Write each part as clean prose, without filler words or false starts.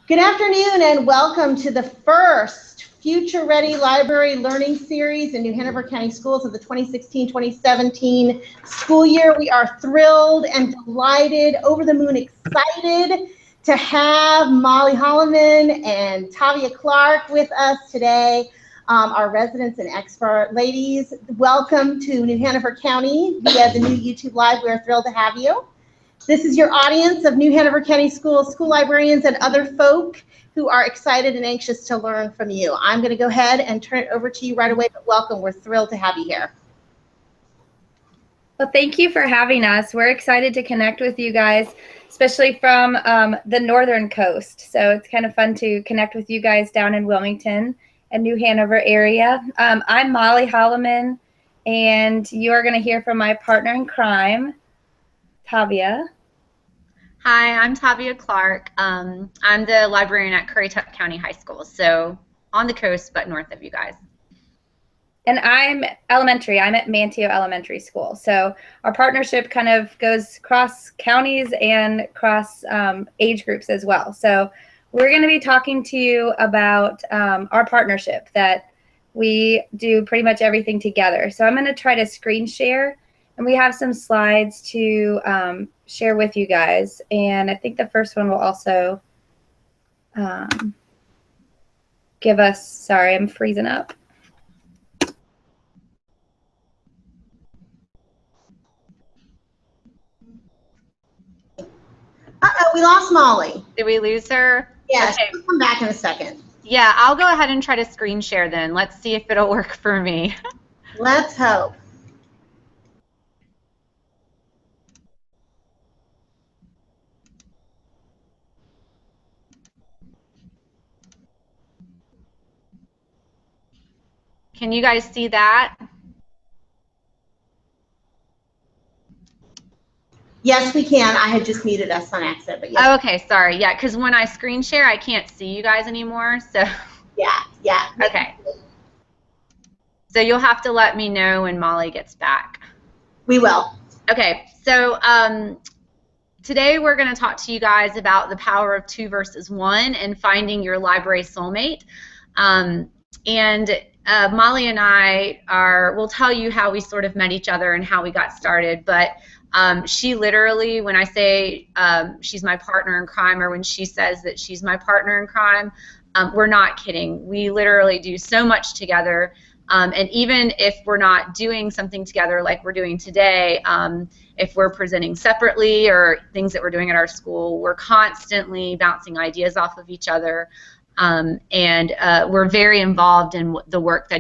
Good afternoon and welcome to the first Future Ready Library Learning Series in New Hanover County Schools of the 2016-2017 school year. We are thrilled and delighted, over the moon excited to have Mollee Holloman and Tavia Clark with us today, our residents and expert ladies. Welcome to New Hanover County via the new YouTube Live. We're thrilled to have you. This is your audience of New Hanover County Schools, school librarians, and other folk who are excited and anxious to learn from you. I'm going to go ahead and turn it over to you right away, but welcome. We're thrilled to have you here. Well, thank you for having us. We're excited to connect with you guys, especially from the northern coast. So it's kind of fun to connect with you guys down in Wilmington and New Hanover area. I'm Mollee Holloman, and you are going to hear from my partner in crime, Tavia. Hi, I'm Tavia Clark. I'm the librarian at Currituck County High School, so on the coast but north of you guys. And I'm elementary. I'm at Manteo Elementary School. So our partnership kind of goes across counties and across age groups as well. So we're going to be talking to you about our partnership, that we do pretty much everything together. So I'm going to try to screen share, and we have some slides to share with you guys. And I think the first one will also give us, sorry, I'm freezing up. Uh-oh, we lost Mollee. Did we lose her? Yes, okay. We'll come back in a second. Yeah, I'll go ahead and try to screen share then. Let's see if it'll work for me. Let's hope. Can you guys see that? Yes, we can. I had just muted us on accident, but yes. Oh, okay, sorry. Yeah, because when I screen share, I can't see you guys anymore. So. Yeah. Okay. So you'll have to let me know when Mollee gets back. We will. Okay, so today we're going to talk to you guys about the power of 2 versus 1 and finding your library soulmate. Mollee and I will tell you how we sort of met each other and how we got started, but she literally, when I say she's my partner in crime, or when she says that she's my partner in crime, we're not kidding. We literally do so much together, and even if we're not doing something together like we're doing today, if we're presenting separately or things that we're doing at our school, we're constantly bouncing ideas off of each other. We're very involved in the work that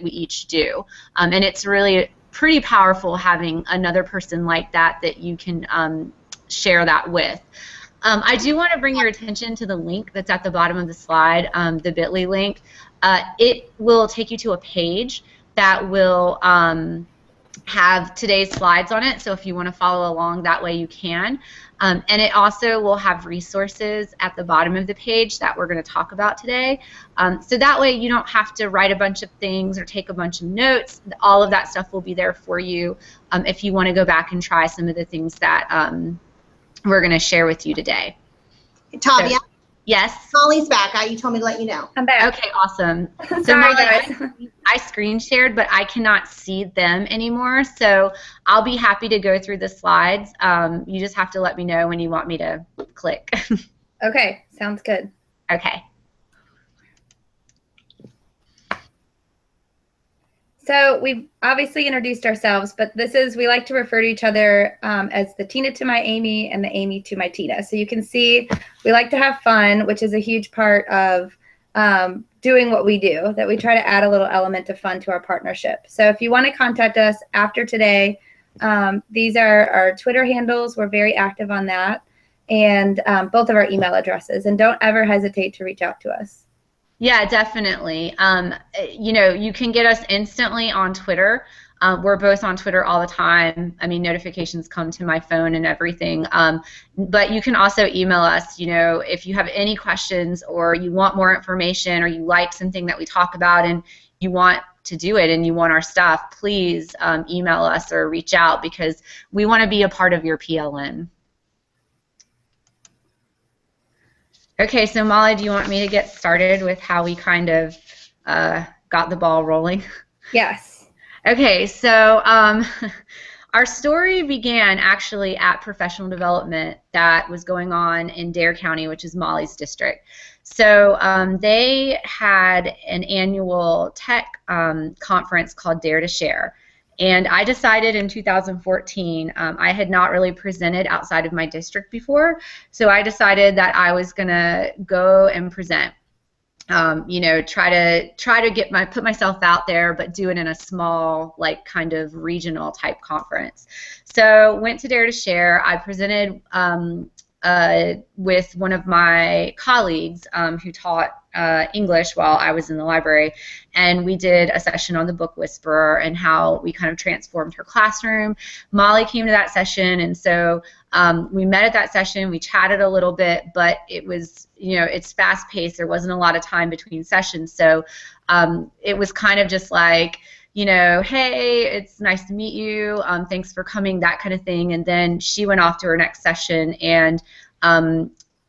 we each do, and it's really pretty powerful having another person like that you can share that with. I do want to bring your attention to the link that's at the bottom of the slide, the bit.ly link. It will take you to a page that will have today's slides on it, so if you want to follow along that way you can. And it also will have resources at the bottom of the page that we're going to talk about today. So that way you don't have to write a bunch of things or take a bunch of notes. All of that stuff will be there for you if you want to go back and try some of the things that we're going to share with you today. Tavia? So, yes? Mollee's back. You told me to let you know. I'm back. Okay, awesome. So Sorry, Mollee, guys. I screen shared, but I cannot see them anymore, so I'll be happy to go through the slides. You just have to let me know when you want me to click. Okay, sounds good. Okay. So we've obviously introduced ourselves, but we like to refer to each other as the Tina to my Amy and the Amy to my Tina. So you can see we like to have fun, which is a huge part of doing what we do, that we try to add a little element of fun to our partnership. So if you want to contact us after today, these are our Twitter handles. We're very active on that, and both of our email addresses. And don't ever hesitate to reach out to us. Yeah, definitely. You can get us instantly on Twitter. We're both on Twitter all the time. I mean, notifications come to my phone and everything. But you can also email us, if you have any questions or you want more information or you like something that we talk about and you want to do it and you want our stuff, please email us or reach out, because we want to be a part of your PLN. Okay, so Mollee, do you want me to get started with how we kind of got the ball rolling? Yes. Okay, so our story began actually at professional development that was going on in Dare County, which is Mollee's district. So they had an annual tech conference called Dare to Share. And I decided in 2014, I had not really presented outside of my district before, so I decided that I was going to go and present. You know, try to put myself out there, but do it in a small, like, kind of regional type conference. So went to Dare to Share. I presented with one of my colleagues who taught English while I was in the library, and we did a session on the Book Whisperer and how we kind of transformed her classroom. Mollee came to that session, and so we met at that session. We chatted a little bit, but it was, you know, it's fast paced. There wasn't a lot of time between sessions, so it was kind of just like, you know, hey, it's nice to meet you. Thanks for coming, that kind of thing. And then she went off to her next session, and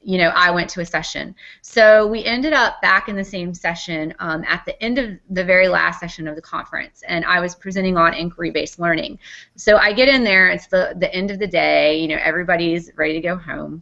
you know, I went to a session. So we ended up back in the same session at the end of the very last session of the conference, and I was presenting on inquiry-based learning. So I get in there, it's the end of the day, you know, everybody's ready to go home,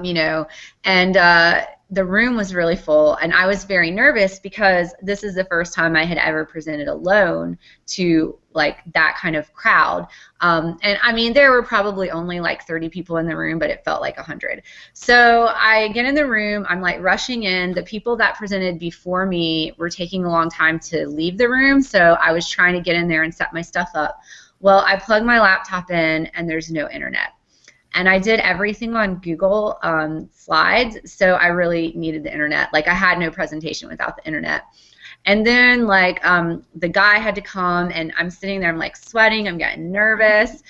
you know, and the room was really full, and I was very nervous because this is the first time I had ever presented alone to, like, that kind of crowd. And I mean, there were probably only like 30 people in the room, but it felt like 100. So I get in the room, I'm like rushing in. The people that presented before me were taking a long time to leave the room, so I was trying to get in there and set my stuff up. Well, I plugged my laptop in, and there's no internet. And I did everything on Google Slides, so I really needed the internet. Like, I had no presentation without the internet. And then, like, the guy had to come, and I'm sitting there, I'm like sweating, I'm getting nervous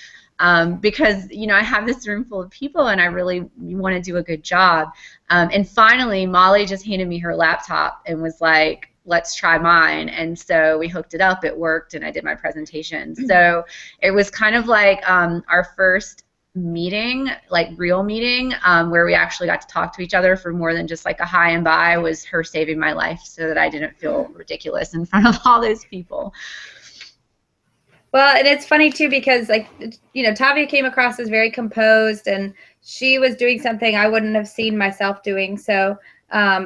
because, you know, I have this room full of people, and I really want to do a good job. And finally, Mollee just handed me her laptop and was like, let's try mine. And so we hooked it up, it worked, and I did my presentation. So it was kind of like our first meeting, like real meeting, where we actually got to talk to each other for more than just like a hi and bye. Was her saving my life so that I didn't feel ridiculous in front of all those people. Well, and it's funny too because, like, you know, Tavia came across as very composed, and she was doing something I wouldn't have seen myself doing. So,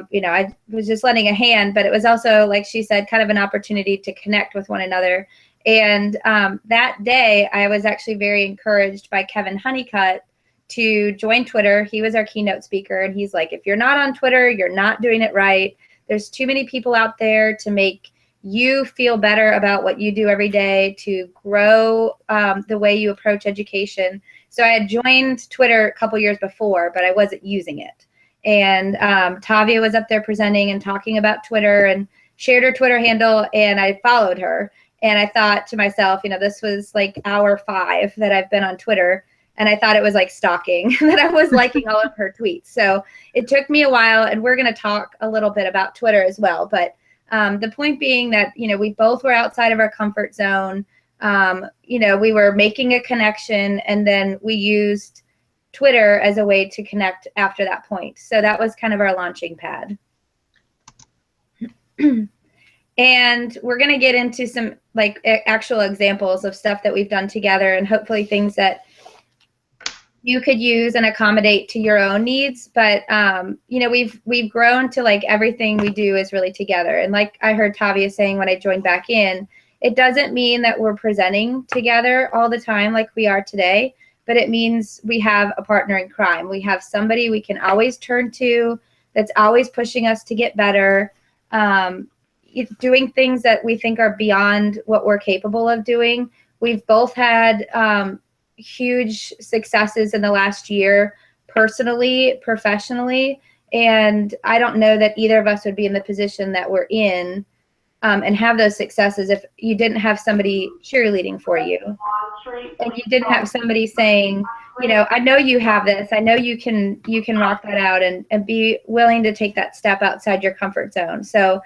you know, I was just lending a hand, but it was also, like she said, kind of an opportunity to connect with one another. And that day, I was actually very encouraged by Kevin Honeycutt to join Twitter. He was our keynote speaker, and he's like, if you're not on Twitter, you're not doing it right. There's too many people out there to make you feel better about what you do every day, to grow the way you approach education. So I had joined Twitter a couple years before, but I wasn't using it. And Tavia was up there presenting and talking about Twitter and shared her Twitter handle, and I followed her. And I thought to myself, you know, this was like hour 5 that I've been on Twitter, and I thought it was like stalking, that I was liking all of her tweets. So it took me a while, and we're going to talk a little bit about Twitter as well. But the point being that, you know, we both were outside of our comfort zone. You know, we were making a connection, and then we used Twitter as a way to connect after that point. So that was kind of our launching pad. And we're going to get into some, like, actual examples of stuff that we've done together, and hopefully things that you could use and accommodate to your own needs. But, you know, we've grown to, like, everything we do is really together. And like I heard Tavia saying when I joined back in, it doesn't mean that we're presenting together all the time like we are today, but it means we have a partner in crime. We have somebody we can always turn to that's always pushing us to get better, doing things that we think are beyond what we're capable of doing. We've both had huge successes in the last year, personally, professionally, and I don't know that either of us would be in the position that we're in and have those successes if you didn't have somebody cheerleading for you, and you didn't have somebody saying, you know, I know you have this, I know you can rock that out, and be willing to take that step outside your comfort zone. So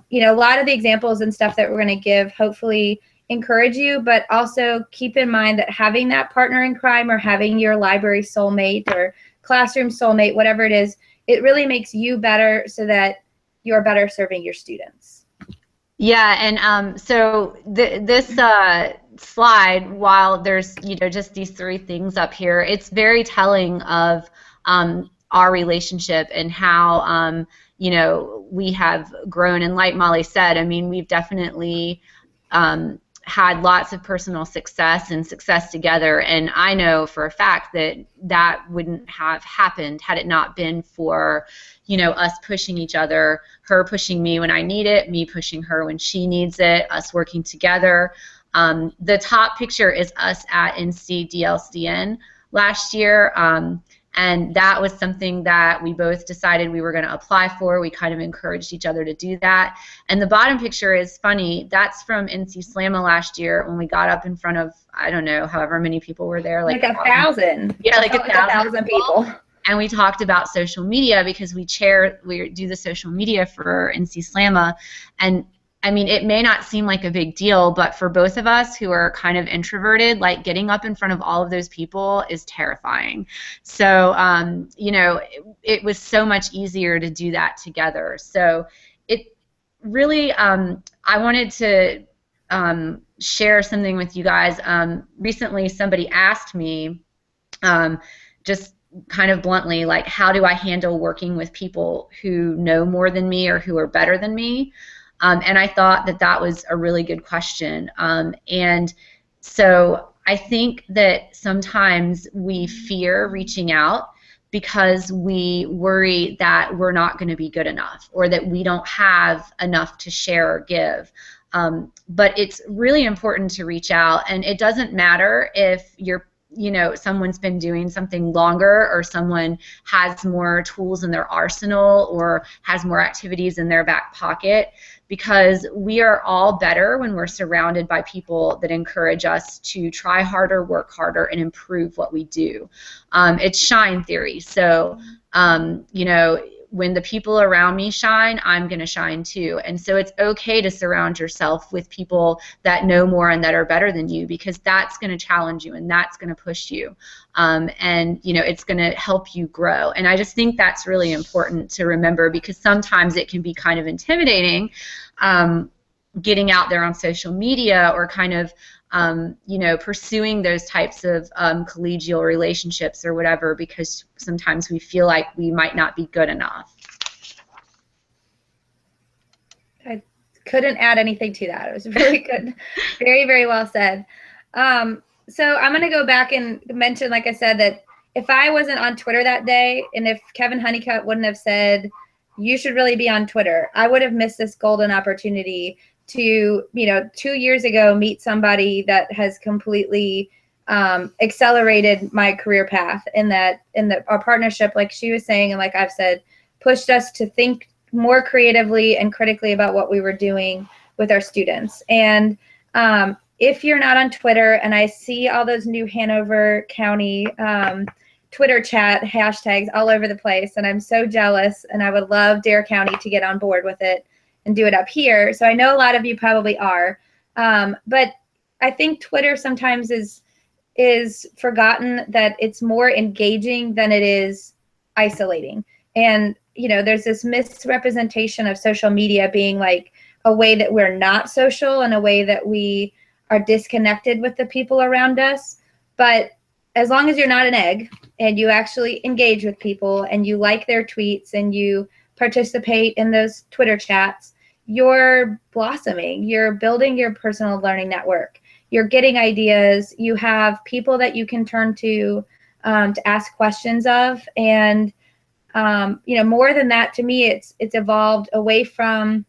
you know, a lot of the examples and stuff that we're going to give hopefully encourage you, but also keep in mind that having that partner in crime, or having your library soulmate or classroom soulmate, whatever it is, it really makes you better so that you're better serving your students. Yeah, and so this slide, while there's, you know, just these three things up here, it's very telling of our relationship and how, you know, we have grown. And like Mollee said, I mean, we've definitely had lots of personal success and success together. And I know for a fact that that wouldn't have happened had it not been for, you know, us pushing each other, her pushing me when I need it, me pushing her when she needs it, us working together. The top picture is us at NCDLCN last year. And that was something that we both decided we were going to apply for. We kind of encouraged each other to do that. And the bottom picture is funny. That's from NC Slamma last year when we got up in front of, I don't know, however many people were there. Like 1,000. Yeah, like 1,000 people. And we talked about social media because we do the social media for NC Slamma. And I mean, it may not seem like a big deal, but for both of us who are kind of introverted, like getting up in front of all of those people is terrifying. So, you know, it was so much easier to do that together. So it really, I wanted to share something with you guys. Recently, somebody asked me, just kind of bluntly, like, how do I handle working with people who know more than me or who are better than me? And I thought that that was a really good question. And so I think that sometimes we fear reaching out because we worry that we're not going to be good enough or that we don't have enough to share or give. But it's really important to reach out, and it doesn't matter if someone's been doing something longer or someone has more tools in their arsenal or has more activities in their back pocket, because we are all better when we're surrounded by people that encourage us to try harder, work harder, and improve what we do. It's shine theory. So, when the people around me shine, I'm going to shine too. And so it's okay to surround yourself with people that know more and that are better than you, because that's going to challenge you and that's going to push you. And, it's going to help you grow. And I just think that's really important to remember, because sometimes it can be kind of intimidating getting out there on social media or kind of pursuing those types of collegial relationships or whatever, because sometimes we feel like we might not be good enough. I couldn't add anything to that. It was really good. Very, very well said. So I'm going to go back and mention, like I said, that if I wasn't on Twitter that day, and if Kevin Honeycutt wouldn't have said, you should really be on Twitter, I would have missed this golden opportunity to, 2 years ago, meet somebody that has completely accelerated my career path, in that our partnership, like she was saying, and like I've said, pushed us to think more creatively and critically about what we were doing with our students. And if you're not on Twitter, and I see all those new Hanover County Twitter chat hashtags all over the place, and I'm so jealous, and I would love Dare County to get on board with it and do it up here. So I know a lot of you probably are, but I think Twitter sometimes is forgotten that it's more engaging than it is isolating. And there's this misrepresentation of social media being like a way that we're not social and a way that we are disconnected with the people around us. But as long as you're not an egg and you actually engage with people and you like their tweets and you participate in those Twitter chats, you're blossoming. You're building your personal learning network. You're getting ideas. You have people that you can turn to ask questions of. And, more than that, to me, it's evolved away from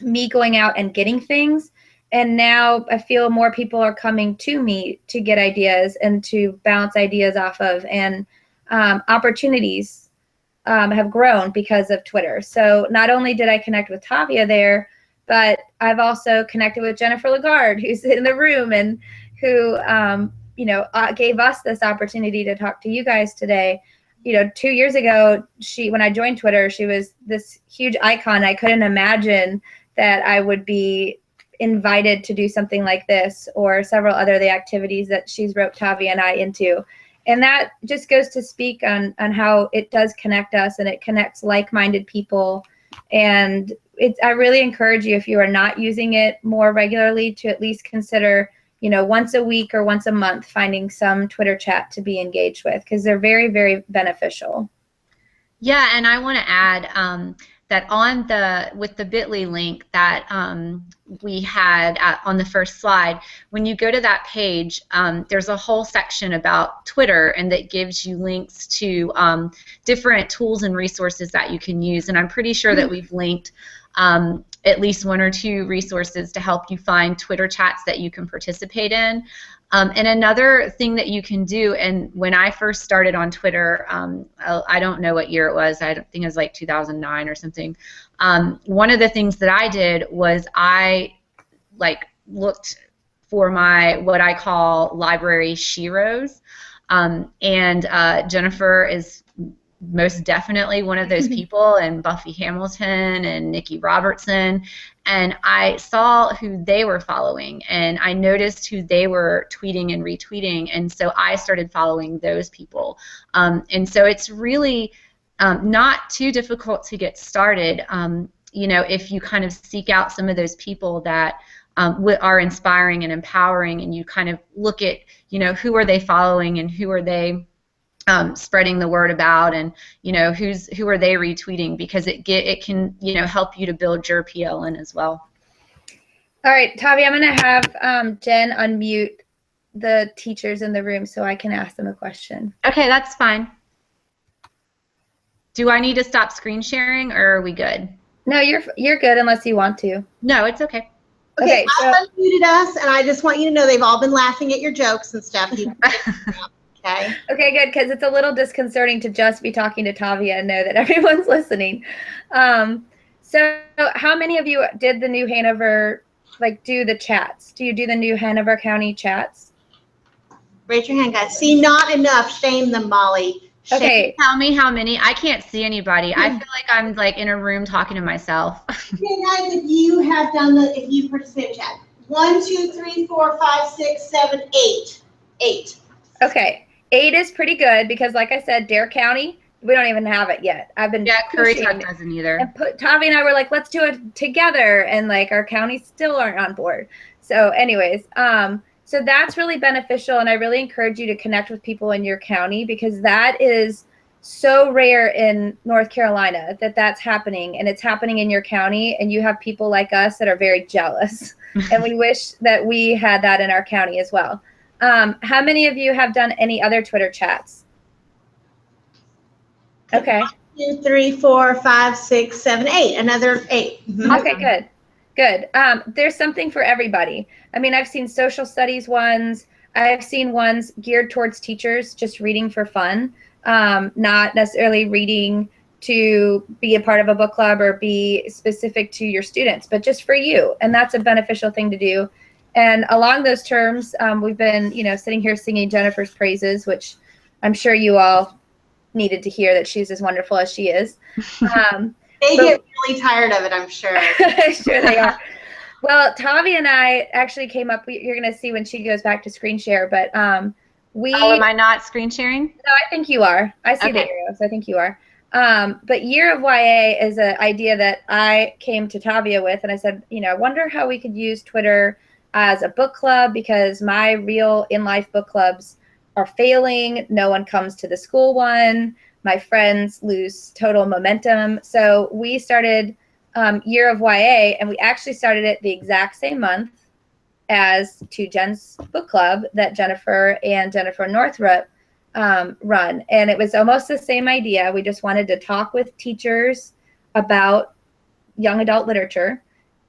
me going out and getting things. And now I feel more people are coming to me to get ideas and to bounce ideas off of. And opportunities have grown because of Twitter. So not only did I connect with Tavia there, but I've also connected with Jennifer Lagarde, who's in the room and who, gave us this opportunity to talk to you guys today. 2 years ago, when I joined Twitter, she was this huge icon. I couldn't imagine that I would be invited to do something like this or several other of the activities that she's roped Tavia and I into. And that just goes to speak on how it does connect us, and it connects like-minded people. And I really encourage you, if you are not using it more regularly, to at least consider, once a week or once a month, finding some Twitter chat to be engaged with, because they're very, very beneficial. Yeah, and I want to add that with the bit.ly link that we had on the first slide, when you go to that page, there's a whole section about Twitter, and that gives you links to different tools and resources that you can use. And I'm pretty sure that we've linked at least 1 or 2 resources to help you find Twitter chats that you can participate in. And another thing that you can do, and when I first started on Twitter, I don't know what year it was, I think it was like 2009 or something, one of the things that I did was I looked for my, what I call, library sheroes, and Jennifer is most definitely one of those people, and Buffy Hamilton and Nikki Robertson, and I saw who they were following, and I noticed who they were tweeting and retweeting, and so I started following those people. And so it's really not too difficult to get started, if you kind of seek out some of those people that are inspiring and empowering, and you kind of look at, who are they following and who are they spreading the word about, and who are they retweeting, because it can help you to build your PLN as well. All right, Tavia, I'm going to have Jen unmute the teachers in the room so I can ask them a question. Okay, that's fine. Do I need to stop screen sharing, or are we good? No, you're good unless you want to. No, it's okay. Okay, I unmuted us, and I just want you to know they've all been laughing at your jokes and stuff. Okay. Okay, good, because it's a little disconcerting to just be talking to Tavia and know that everyone's listening. So how many of you did the New Hanover, do the chats? Do you do the New Hanover County chats? Raise your hand, guys. See, not enough. Shame them, Molly. Shame. Okay. Tell me how many. I can't see anybody. I feel like I'm in a room talking to myself. Okay, guys, if you have done if you participate in chat. 1, 2, 3, 4, 5, 6, 7, 8. 8. Okay. 8 is pretty good because, like I said, Dare County, we don't even have it yet. I've been Currituck doesn't either. And Tavia and I were like, let's do it together, and our counties still aren't on board. So, anyways, so that's really beneficial, and I really encourage you to connect with people in your county, because that is so rare in North Carolina that's happening, and it's happening in your county, and you have people like us that are very jealous, and we wish that we had that in our county as well. How many of you have done any other Twitter chats? Okay. 1, 2, 3, 4, 5, 6, 7, 8. Another 8. Mm-hmm. Okay, good. Good. There's something for everybody. I mean, I've seen social studies ones. I've seen ones geared towards teachers, just reading for fun, not necessarily reading to be a part of a book club or be specific to your students, but just for you. And that's a beneficial thing to do. And along those terms, we've been, sitting here singing Jennifer's praises, which I'm sure you all needed to hear, that she's as wonderful as she is. They get really tired of it, I'm sure. Sure they are. Well, Tavia and I actually came up, you're going to see when she goes back to screen share, but Oh, am I not screen sharing? No, I think you are. I see the arrows. I think you are. But Year of YA is an idea that I came to Tavia with, and I said, I wonder how we could use Twitter as a book club, because my real in-life book clubs are failing. No one comes to the school one. My friends lose total momentum. So we started Year of YA, and we actually started it the exact same month as Two Jen's book club that Jennifer and Jennifer Northrup run. And it was almost the same idea. We just wanted to talk with teachers about young adult literature.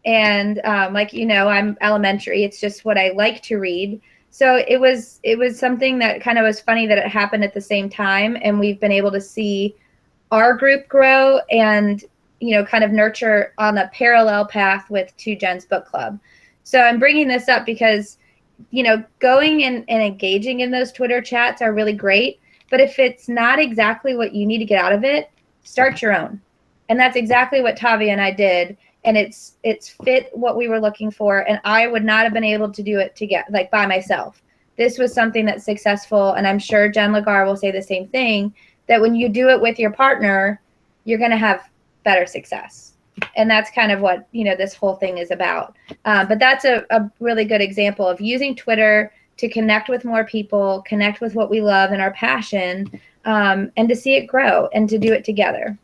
And I'm elementary. It's just what I like to read. So it was something that kind of was funny that it happened at the same time, and we've been able to see our group grow and kind of nurture on a parallel path with Two Jen's book club. So I'm bringing this up because going and engaging in those Twitter chats are really great, but if it's not exactly what you need to get out of it, start your own. And that's exactly what Tavia and I did. And it's fit what we were looking for, and I would not have been able to do it by myself. this was something that's successful, and I'm sure Jen Lagar will say the same thing, that when you do it with your partner, you're going to have better success. And that's kind of what, this whole thing is about. But that's a really good example of using Twitter to connect with more people, connect with what we love and our passion, and to see it grow and to do it together.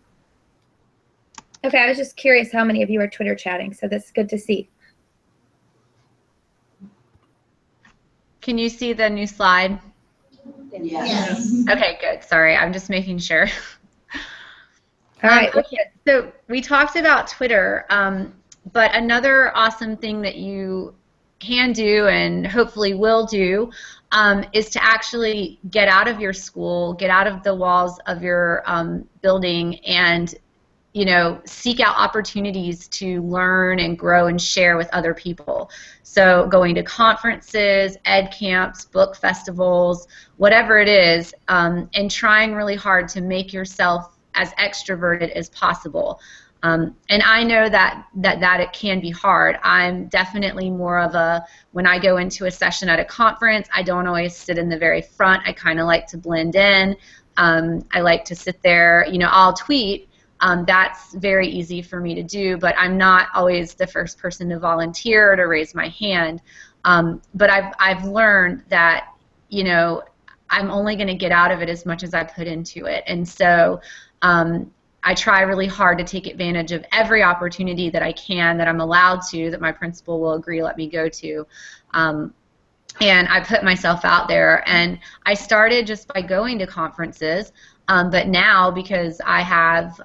Okay, I was just curious how many of you are Twitter chatting, so that's good to see. Can you see the new slide? Yes. Okay, good. Sorry, I'm just making sure. All right. Okay, so we talked about Twitter, but another awesome thing that you can do and hopefully will do is to actually get out of your school, get out of the walls of your building, and seek out opportunities to learn and grow and share with other people. So going to conferences, ed camps, book festivals, whatever it is, and trying really hard to make yourself as extroverted as possible. And I know that it can be hard. I'm definitely more of a, when I go into a session at a conference, I don't always sit in the very front. I kind of like to blend in. I like to sit there, I'll tweet. That's very easy for me to do, but I'm not always the first person to volunteer or to raise my hand. But I've learned that, I'm only going to get out of it as much as I put into it. And so I try really hard to take advantage of every opportunity that I can, that I'm allowed to, that my principal will agree let me go to. And I put myself out there. And I started just by going to conferences. But now, because I have,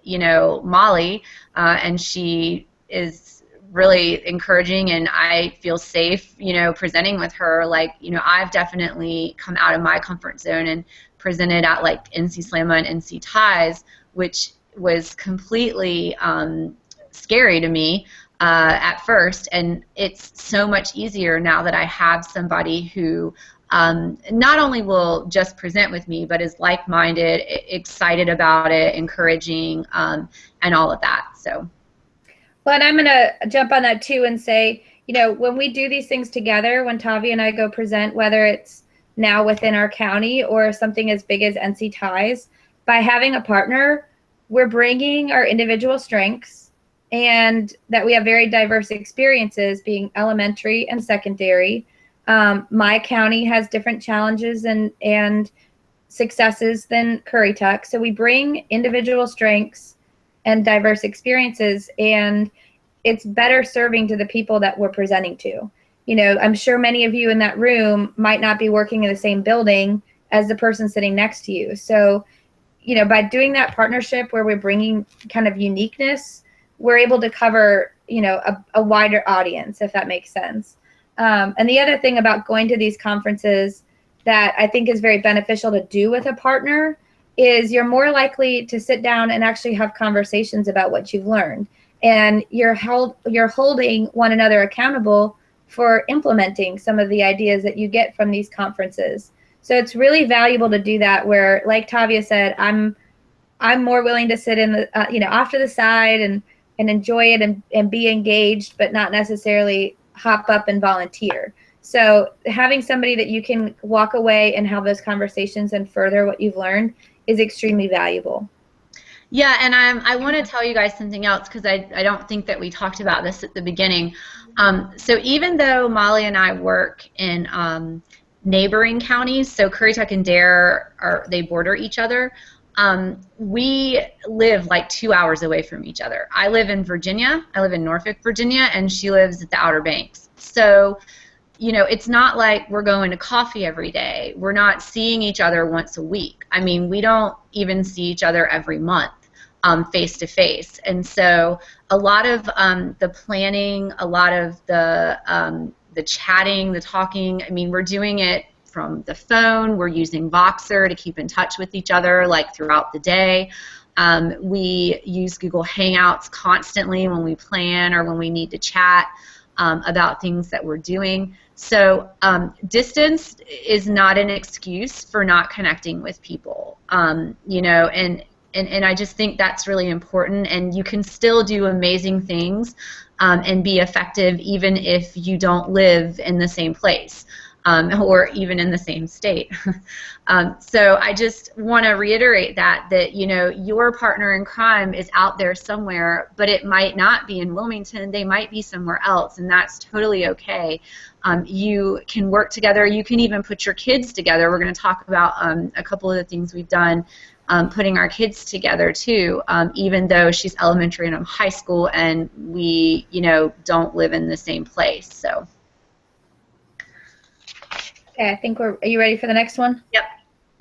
Mollee, and she is really encouraging, and I feel safe, presenting with her. Like, I've definitely come out of my comfort zone and presented at like NC Slamma and NC Ties, which was completely scary to me at first. And it's so much easier now that I have somebody who not only will just present with me, but is like-minded, excited about it, encouraging, and all of that. So. Well, and I'm going to jump on that too and say, when we do these things together, when Tavia and I go present, whether it's now within our county or something as big as NC Ties, by having a partner, we're bringing our individual strengths, and that we have very diverse experiences, being elementary and secondary. My county has different challenges and successes than Currituck. So we bring individual strengths and diverse experiences, and it's better serving to the people that we're presenting to. I'm sure many of you in that room might not be working in the same building as the person sitting next to you. So, by doing that partnership where we're bringing kind of uniqueness, we're able to cover, a wider audience, if that makes sense. And the other thing about going to these conferences that I think is very beneficial to do with a partner is you're more likely to sit down and actually have conversations about what you've learned. And you're holding one another accountable for implementing some of the ideas that you get from these conferences. So it's really valuable to do that, where, like Tavia said, I'm more willing to sit in the, off to the side and enjoy it and be engaged, but not necessarily hop up and volunteer. So having somebody that you can walk away and have those conversations and further what you've learned is extremely valuable. Yeah, and I want to tell you guys something else, because I don't think that we talked about this at the beginning. So even though Mollee and I work in neighboring counties, so Currituck and Dare they border each other, we live like 2 hours away from each other. I live in Virginia. I live in Norfolk, Virginia, and she lives at the Outer Banks. So, it's not like we're going to coffee every day. We're not seeing each other once a week. I mean, we don't even see each other every month face to face. And so a lot of the planning, a lot of the chatting, the talking, I mean, we're doing it from the phone. We're using Voxer to keep in touch with each other, like, throughout the day. We use Google Hangouts constantly when we plan or when we need to chat about things that we're doing. So distance is not an excuse for not connecting with people, and I just think that's really important, and you can still do amazing things and be effective even if you don't live in the same place. or even in the same state. So I just want to reiterate that you know, your partner in crime is out there somewhere, but it might not be in Wilmington. They might be somewhere else, and that's totally okay. You can work together. You can even put your kids together. We're going to talk about a couple of the things we've done, putting our kids together too, even though she's elementary and I'm high school, and we, you know, don't live in the same place. So. Okay, I think are you ready for the next one? Yep.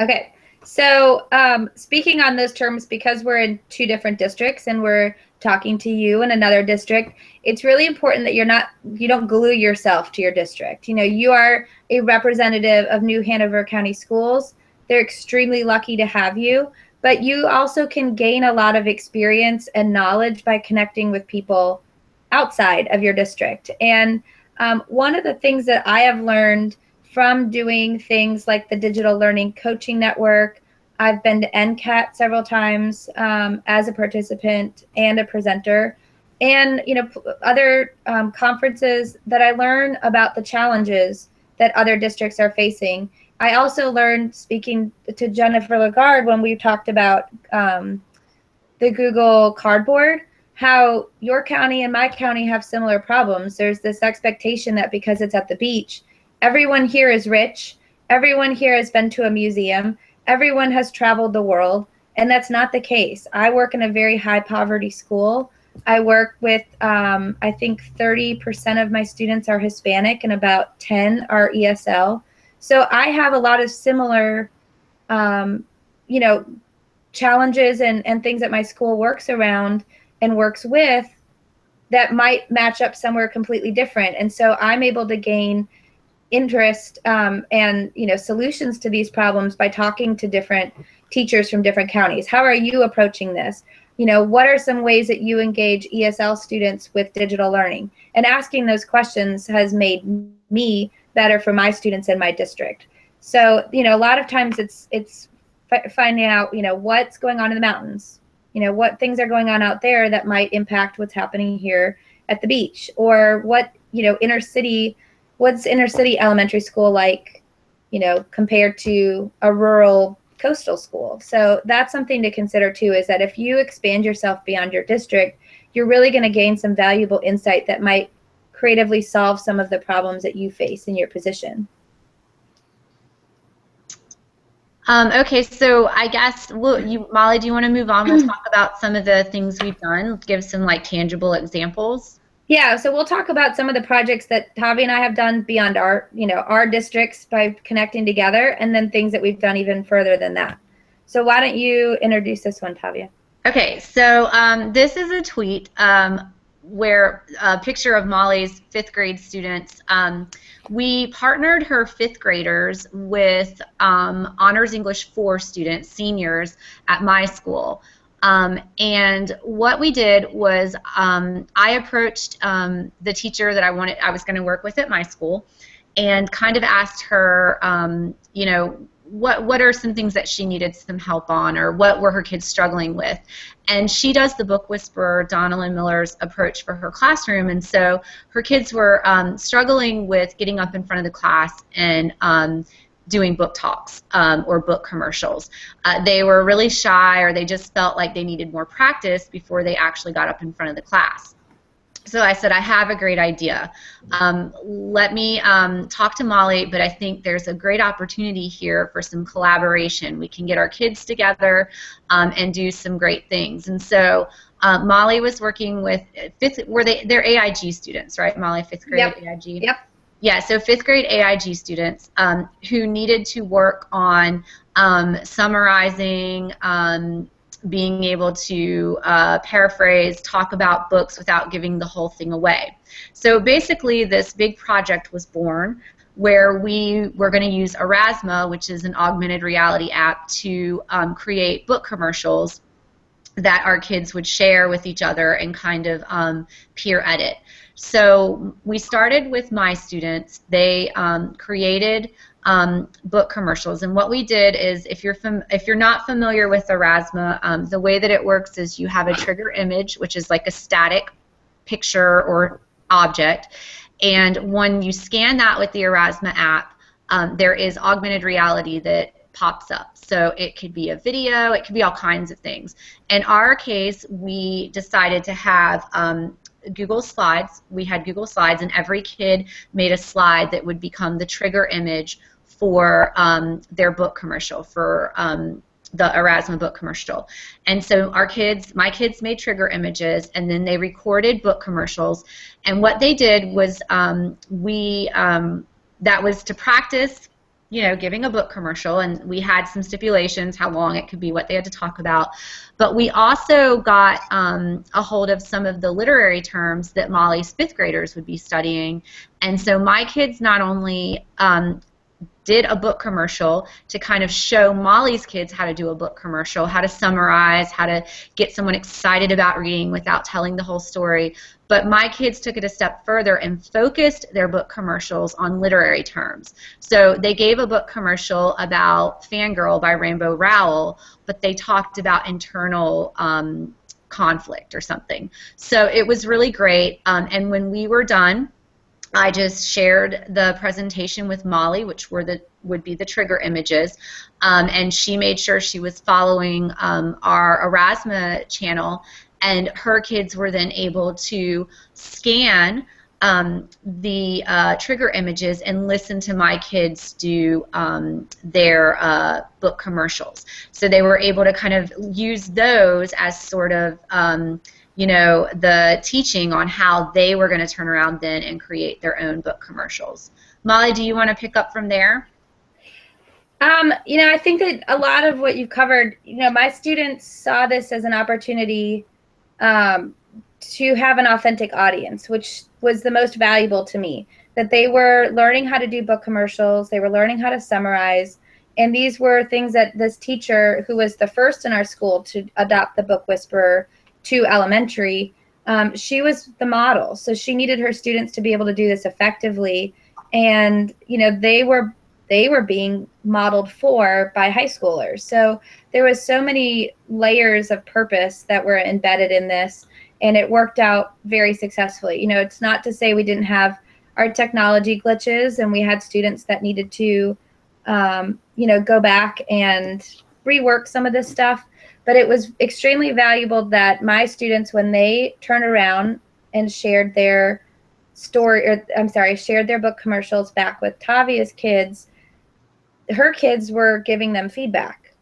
Okay, so speaking on those terms, because we're in 2 different districts and we're talking to you in another district, it's really important that you don't glue yourself to your district. You know, you are a representative of New Hanover County Schools. They're extremely lucky to have you, but you also can gain a lot of experience and knowledge by connecting with people outside of your district. And one of the things that I have learned from doing things like the Digital Learning Coaching Network, I've been to NCAT several times as a participant and a presenter, and you know, other conferences that I learn about the challenges that other districts are facing. I also learned, speaking to Jennifer Lagarde when we talked about the Google Cardboard, how your county and my county have similar problems. There's this expectation that because it's at the beach, everyone here is rich, everyone here has been to a museum, everyone has traveled the world, and that's not the case. I work in a very high poverty school. I work with, I think 30% of my students are Hispanic and about 10 are ESL. So I have a lot of similar, you know, challenges and things that my school works around and works with that might match up somewhere completely different. And so I'm able to gain interest and, you know, solutions to these problems by talking to different teachers from different counties. How are you approaching this? You know, what are some ways that you engage ESL students with digital learning? And asking those questions has made me better for my students in my district. So, you know, a lot of times it's finding out, you know, what's going on in the mountains, you know, what things are going on out there that might impact what's happening here at the beach, or what, you know, what's inner city elementary school like, you know, compared to a rural coastal school. So that's something to consider too, is that if you expand yourself beyond your district, you're really going to gain some valuable insight that might creatively solve some of the problems that you face in your position. Okay, so I guess, Mollee, do you want to move on? We'll talk about some of the things we've done, give some like tangible examples. Yeah, so we'll talk about some of the projects that Tavia and I have done beyond our, you know, our districts by connecting together, and then things that we've done even further than that. So why don't you introduce this one, Tavia? Okay, so this is a tweet where a picture of Mollee's 5th grade students. We partnered her 5th graders with Honors English 4 students, seniors at my school. And what we did was I approached the teacher that I was going to work with at my school, and kind of asked her, you know, what are some things that she needed some help on, or what were her kids struggling with. And she does the book whisperer, Donalyn Miller's approach for her classroom, and so her kids were struggling with getting up in front of the class and doing book talks or book commercials. They were really shy, or they just felt like they needed more practice before they actually got up in front of the class. So I said, I have a great idea. Let me talk to Mollee, but I think there's a great opportunity here for some collaboration. We can get our kids together and do some great things. And so Mollee was working with they're AIG students, right, Mollee, 5th grade? Yep. AIG? Yep. Yeah, so 5th grade AIG students who needed to work on summarizing, being able to paraphrase, talk about books without giving the whole thing away. So basically this big project was born where we were going to use Erasma, which is an augmented reality app, to create book commercials that our kids would share with each other and kind of peer edit. So we started with my students. They created book commercials, and what we did is, if you're not familiar with Erasma, the way that it works is you have a trigger image, which is like a static picture or object, and when you scan that with the Erasma app, there is augmented reality that pops up. So it could be a video, it could be all kinds of things. In our case, we decided to have Google Slides. We had Google Slides, and every kid made a slide that would become the trigger image for their book commercial, for the Erasmus book commercial. And so my kids made trigger images, and then they recorded book commercials. And what they did was that was to practice, giving a book commercial, and we had some stipulations, how long it could be, what they had to talk about. But we also got a hold of some of the literary terms that Mollee's 5th graders would be studying. And so my kids not only did a book commercial to kind of show Mollee's kids how to do a book commercial, how to summarize, how to get someone excited about reading without telling the whole story, but my kids took it a step further and focused their book commercials on literary terms. So they gave a book commercial about Fangirl by Rainbow Rowell, but they talked about internal conflict or something. So it was really great, and when we were done, I just shared the presentation with Mollee, which would be the trigger images, and she made sure she was following our Erasmus channel, and her kids were then able to scan the trigger images and listen to my kids do their book commercials. So they were able to kind of use those as sort of the teaching on how they were going to turn around then and create their own book commercials. Mollee, do you want to pick up from there? I think that a lot of what you've covered, my students saw this as an opportunity to have an authentic audience, which was the most valuable to me, that they were learning how to do book commercials, they were learning how to summarize, and these were things that this teacher, who was the first in our school to adopt the Book Whisperer to elementary, she was the model. So she needed her students to be able to do this effectively, and they were being modeled for by high schoolers. So there was so many layers of purpose that were embedded in this, and it worked out very successfully. It's not to say we didn't have our technology glitches, and we had students that needed to go back and rework some of this stuff. But it was extremely valuable that my students, when they turned around and shared their shared their book commercials back with Tavia's kids, her kids were giving them feedback.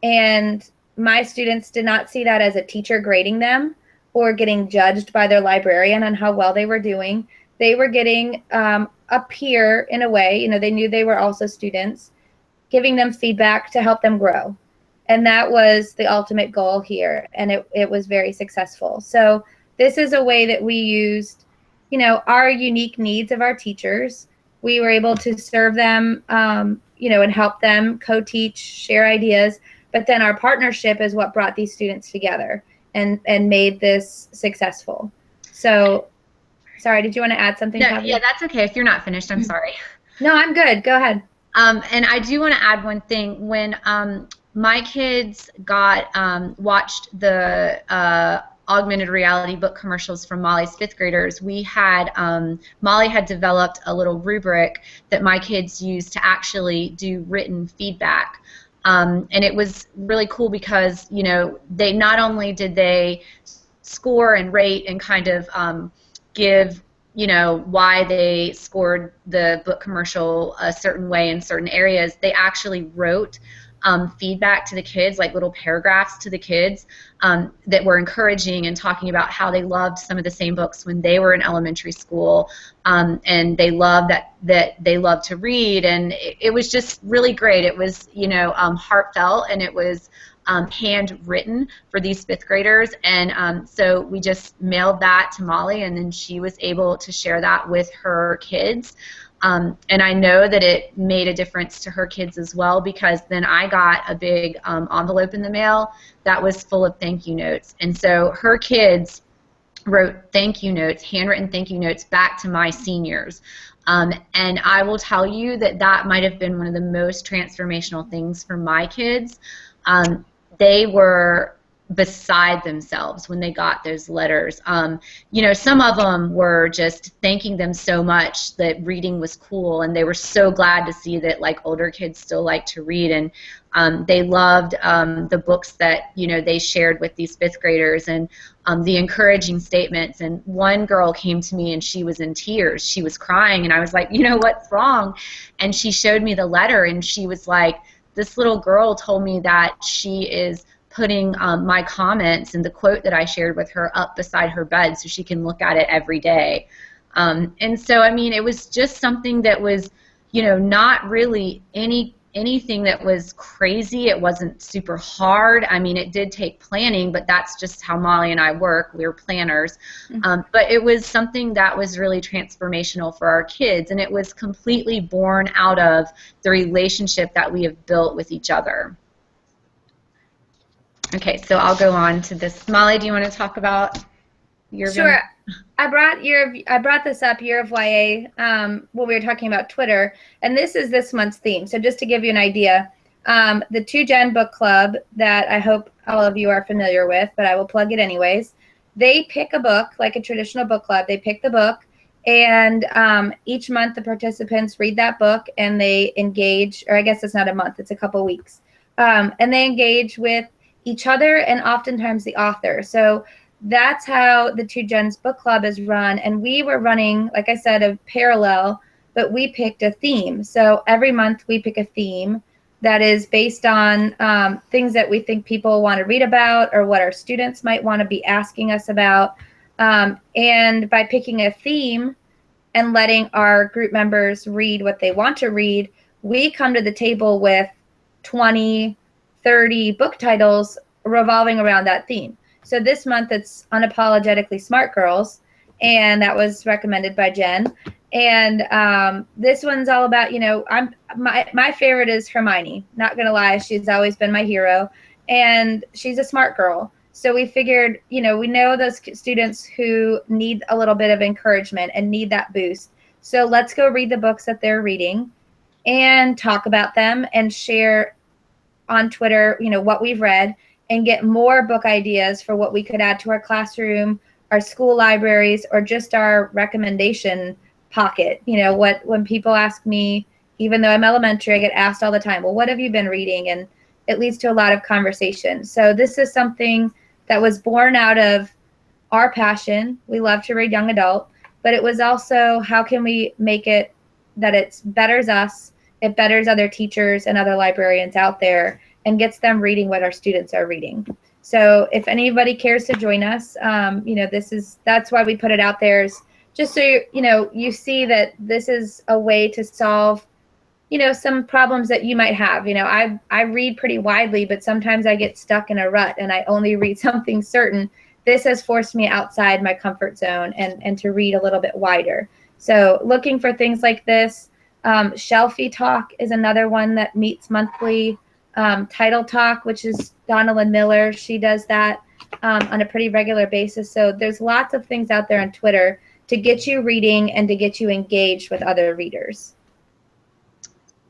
And my students did not see that as a teacher grading them or getting judged by their librarian on how well they were doing. They were getting a peer in a way, they knew they were also students, giving them feedback to help them grow. And that was the ultimate goal here, and it was very successful. So this is a way that we used, our unique needs of our teachers. We were able to serve them, and help them co-teach, share ideas. But then our partnership is what brought these students together and made this successful. So, sorry, did you want to add something? No, yeah, that's okay. If you're not finished, I'm sorry. No, I'm good. Go ahead. And I do want to add one thing. When my kids watched the augmented reality book commercials from Mollee's 5th graders, we had Mollee had developed a little rubric that my kids used to actually do written feedback, and it was really cool because they not only did they score and rate and kind of give why they scored the book commercial a certain way in certain areas, they actually wrote feedback to the kids, like little paragraphs to the kids that were encouraging and talking about how they loved some of the same books when they were in elementary school, and they loved that they loved to read, and it was just really great. It was heartfelt, and it was handwritten for these 5th graders, and so we just mailed that to Mollee, and then she was able to share that with her kids. And I know that it made a difference to her kids as well, because then I got a big envelope in the mail that was full of thank you notes. And so her kids wrote thank you notes, handwritten thank you notes back to my seniors. And I will tell you that that might have been one of the most transformational things for my kids. They were beside themselves when they got those letters. You know, some of them were just thanking them so much that reading was cool, and they were so glad to see that like older kids still like to read, and they loved the books that, you know, they shared with these fifth graders, and the encouraging statements. And one girl came to me and she was in tears. She was crying, and I was like, you know, what's wrong? And she showed me the letter, and she was like, this little girl told me that she is putting my comments and the quote that I shared with her up beside her bed so she can look at it every day. And so, I mean, it was just something that was, you know, not really anything that was crazy. It wasn't super hard. I mean, it did take planning, but that's just how Mollee and I work. We're planners. But it was something that was really transformational for our kids, and it was completely born out of the relationship that we have built with each other. Okay, so I'll go on to this. Mollee, do you want to talk about your? Sure. I brought this up, Year of YA, when we were talking about Twitter, and this is this month's theme. So just to give you an idea, the 2Gen Book Club that I hope all of you are familiar with, but I will plug it anyways. They pick a book, like a traditional book club. They pick the book, and each month the participants read that book, and they engage, or I guess it's not a month, it's a couple weeks, and they engage with each other and oftentimes the author. So that's how the 2Gens Book Club is run, and we were running, like I said, a parallel, but we picked a theme. So every month we pick a theme that is based on things that we think people want to read about or what our students might want to be asking us about. And by picking a theme and letting our group members read what they want to read, we come to the table with 20, 30 book titles revolving around that theme. So this month it's Unapologetically Smart Girls, and that was recommended by Jen. And this one's all about, you know, my favorite is Hermione. Not gonna lie, she's always been my hero, and she's a smart girl. So we figured, you know, we know those students who need a little bit of encouragement and need that boost. So let's go read the books that they're reading and talk about them and share on Twitter, you know, what we've read, and get more book ideas for what we could add to our classroom, our school libraries, or just our recommendation pocket. You know, when people ask me, even though I'm elementary, I get asked all the time, well, what have you been reading? And it leads to a lot of conversation. So this is something that was born out of our passion. We love to read young adult, but it was also, how can we make it that it betters us, it betters other teachers and other librarians out there, and gets them reading what our students are reading. So if anybody cares to join us, you know, that's why we put it out there, is just so you know, you see that this is a way to solve, you know, some problems that you might have. You know, I read pretty widely, but sometimes I get stuck in a rut and I only read something certain. This has forced me outside my comfort zone and to read a little bit wider. So looking for things like this. Shelfie Talk is another one that meets monthly. Title Talk, which is Donalyn Miller, she does that on a pretty regular basis. So there's lots of things out there on Twitter to get you reading and to get you engaged with other readers.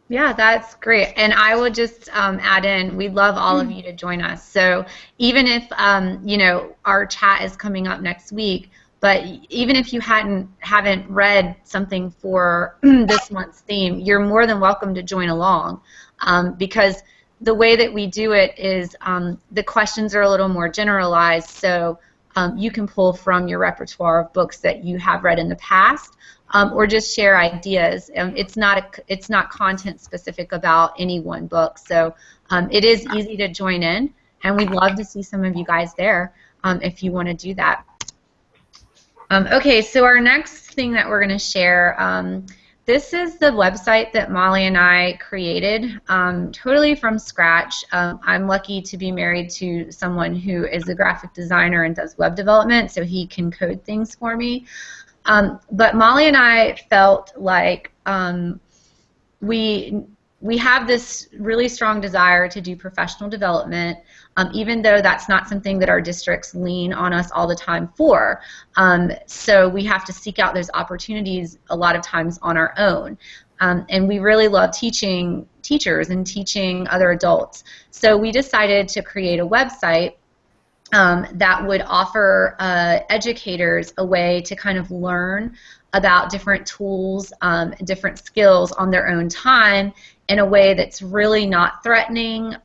Yeah, that's great. And I will just add in, we'd love all of you to join us. So even if, you know, our chat is coming up next week, but even if you haven't read something for this month's theme, you're more than welcome to join along, because the way that we do it is the questions are a little more generalized, so you can pull from your repertoire of books that you have read in the past, or just share ideas. It's not content specific about any one book, so it is easy to join in, and we'd love to see some of you guys there if you want to do that. Okay, so our next thing that we're going to share, this is the website that Mollee and I created totally from scratch. I'm lucky to be married to someone who is a graphic designer and does web development, so he can code things for me. But Mollee and I felt like we have this really strong desire to do professional development, even though that's not something that our districts lean on us all the time for. So we have to seek out those opportunities a lot of times on our own. And we really love teaching teachers and teaching other adults. So we decided to create a website that would offer educators a way to kind of learn about different tools, different skills on their own time in a way that's really not threatening.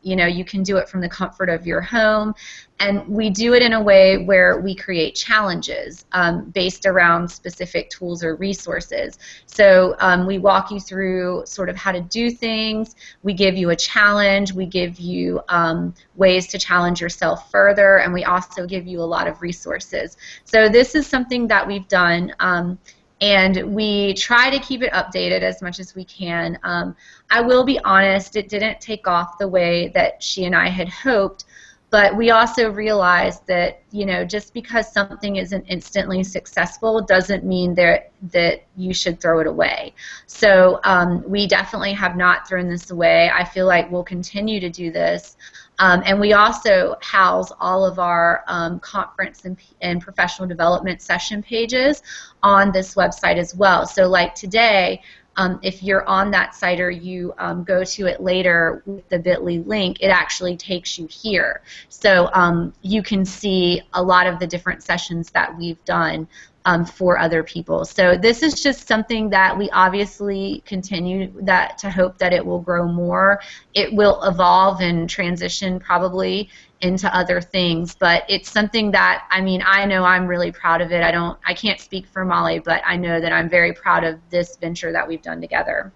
You know, you can do it from the comfort of your home. And we do it in a way where we create challenges based around specific tools or resources. So we walk you through sort of how to do things. We give you a challenge. We give you ways to challenge yourself further. And we also give you a lot of resources. So this is something that we've done. And we try to keep it updated as much as we can. I will be honest, it didn't take off the way that she and I had hoped, but we also realized that, you know, just because something isn't instantly successful doesn't mean that you should throw it away. So we definitely have not thrown this away. I feel like we'll continue to do this. And we also house all of our conference and professional development session pages on this website as well. So like today, if you're on that site or you go to it later with the bit.ly link, it actually takes you here. So you can see a lot of the different sessions that we've done for other people. So this is just something that we obviously continue to hope that it will grow more. It will evolve and transition probably into other things, but it's something that, I mean, I know I'm really proud of it. I can't speak for Mollee, but I know that I'm very proud of this venture that we've done together.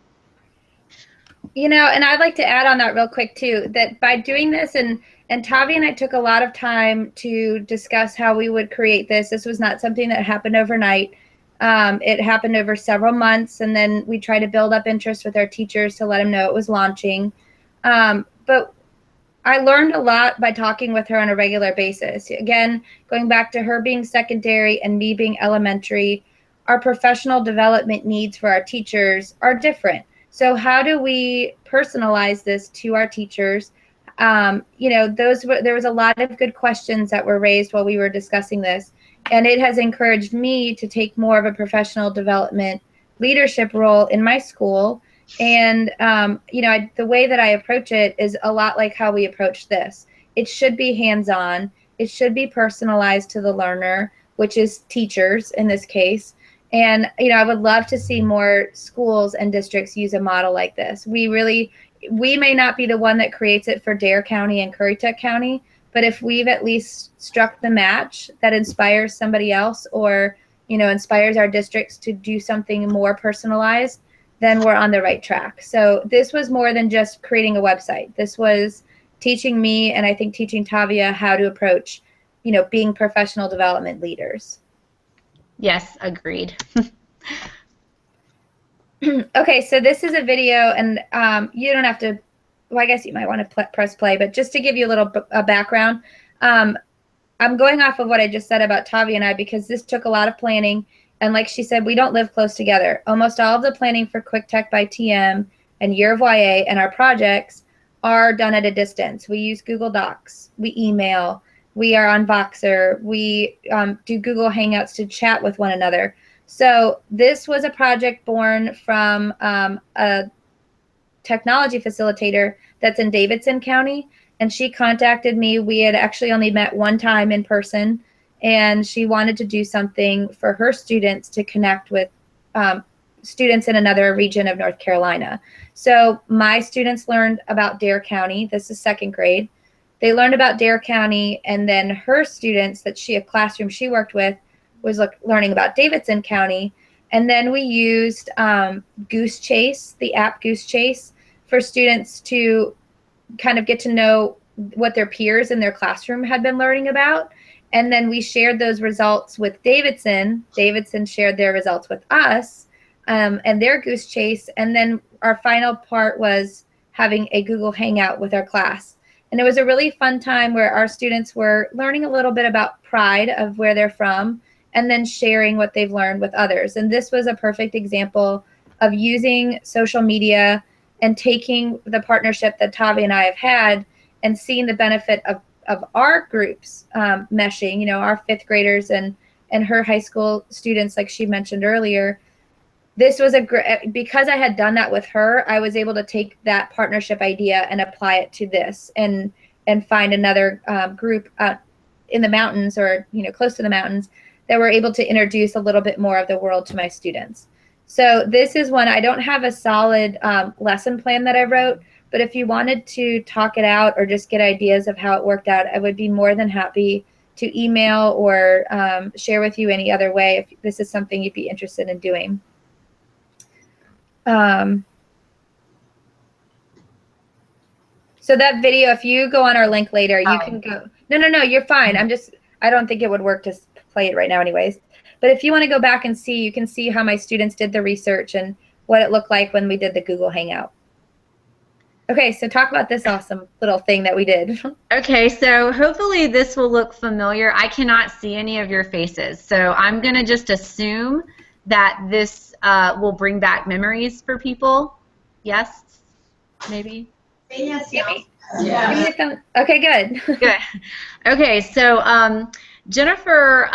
You know, and I'd like to add on that real quick too, that by doing this, and Tavia and I took a lot of time to discuss how we would create this. This was not something that happened overnight. It happened over several months, and then we tried to build up interest with our teachers to let them know it was launching. But I learned a lot by talking with her on a regular basis. Again, going back to her being secondary and me being elementary, our professional development needs for our teachers are different. So how do we personalize this to our teachers? You know, there was a lot of good questions that were raised while we were discussing this, and it has encouraged me to take more of a professional development leadership role in my school. And you know, the way that I approach it is a lot like how we approach this. It should be hands-on. It should be personalized to the learner, which is teachers in this case. And you know, I would love to see more schools and districts use a model like this. We may not be the one that creates it for Dare County and Currituck County, but if we've at least struck the match that inspires somebody else, or you know, inspires our districts to do something more personalized, then we're on the right track. So this was more than just creating a website. This was teaching me, and I think teaching Tavia, how to approach, you know, being professional development leaders. Yes, agreed. Okay, so this is a video, and you don't have to, well, I guess you might want to press play, but just to give you a little background, I'm going off of what I just said about Tavia and I, because this took a lot of planning. And like she said, we don't live close together. Almost all of the planning for Quick Tech by TM and Year of YA and our projects are done at a distance. We use Google Docs. We email. We are on Voxer. We do Google Hangouts to chat with one another. So this was a project born from a technology facilitator that's in Davidson County. And she contacted me. We had actually only met one time in person. And she wanted to do something for her students to connect with students in another region of North Carolina. So my students learned about Dare County. This is second grade. They learned about Dare County, and then her students a classroom she worked with was learning about Davidson County. And then we used Goose Chase, the app Goose Chase, for students to kind of get to know what their peers in their classroom had been learning about. And then we shared those results with Davidson. Davidson shared their results with us and their Goose Chase. And then our final part was having a Google Hangout with our class. And it was a really fun time where our students were learning a little bit about pride of where they're from, and then sharing what they've learned with others. And this was a perfect example of using social media and taking the partnership that Tavia and I have had and seeing the benefit of our groups meshing, you know, our fifth graders and her high school students, like she mentioned earlier. This was because I had done that with her, I was able to take that partnership idea and apply it to this. And and find another group out in the mountains or, close to the mountains that were able to introduce a little bit more of the world to my students. So this is one, I don't have a solid lesson plan that I wrote, but if you wanted to talk it out or just get ideas of how it worked out, I would be more than happy to email or share with you any other way if this is something you'd be interested in doing. So that video, if you go on our link later, you can go. No, you're fine. I don't think it would work to play it right now anyways. But if you want to go back and see, you can see how my students did the research and what it looked like when we did the Google Hangout. Okay, so talk about this awesome little thing that we did. Okay, so hopefully this will look familiar. I cannot see any of your faces, so I'm going to just assume that this will bring back memories for people. Yes? Maybe? Yes. Yeah. Okay, good. Good. Okay, so Jennifer,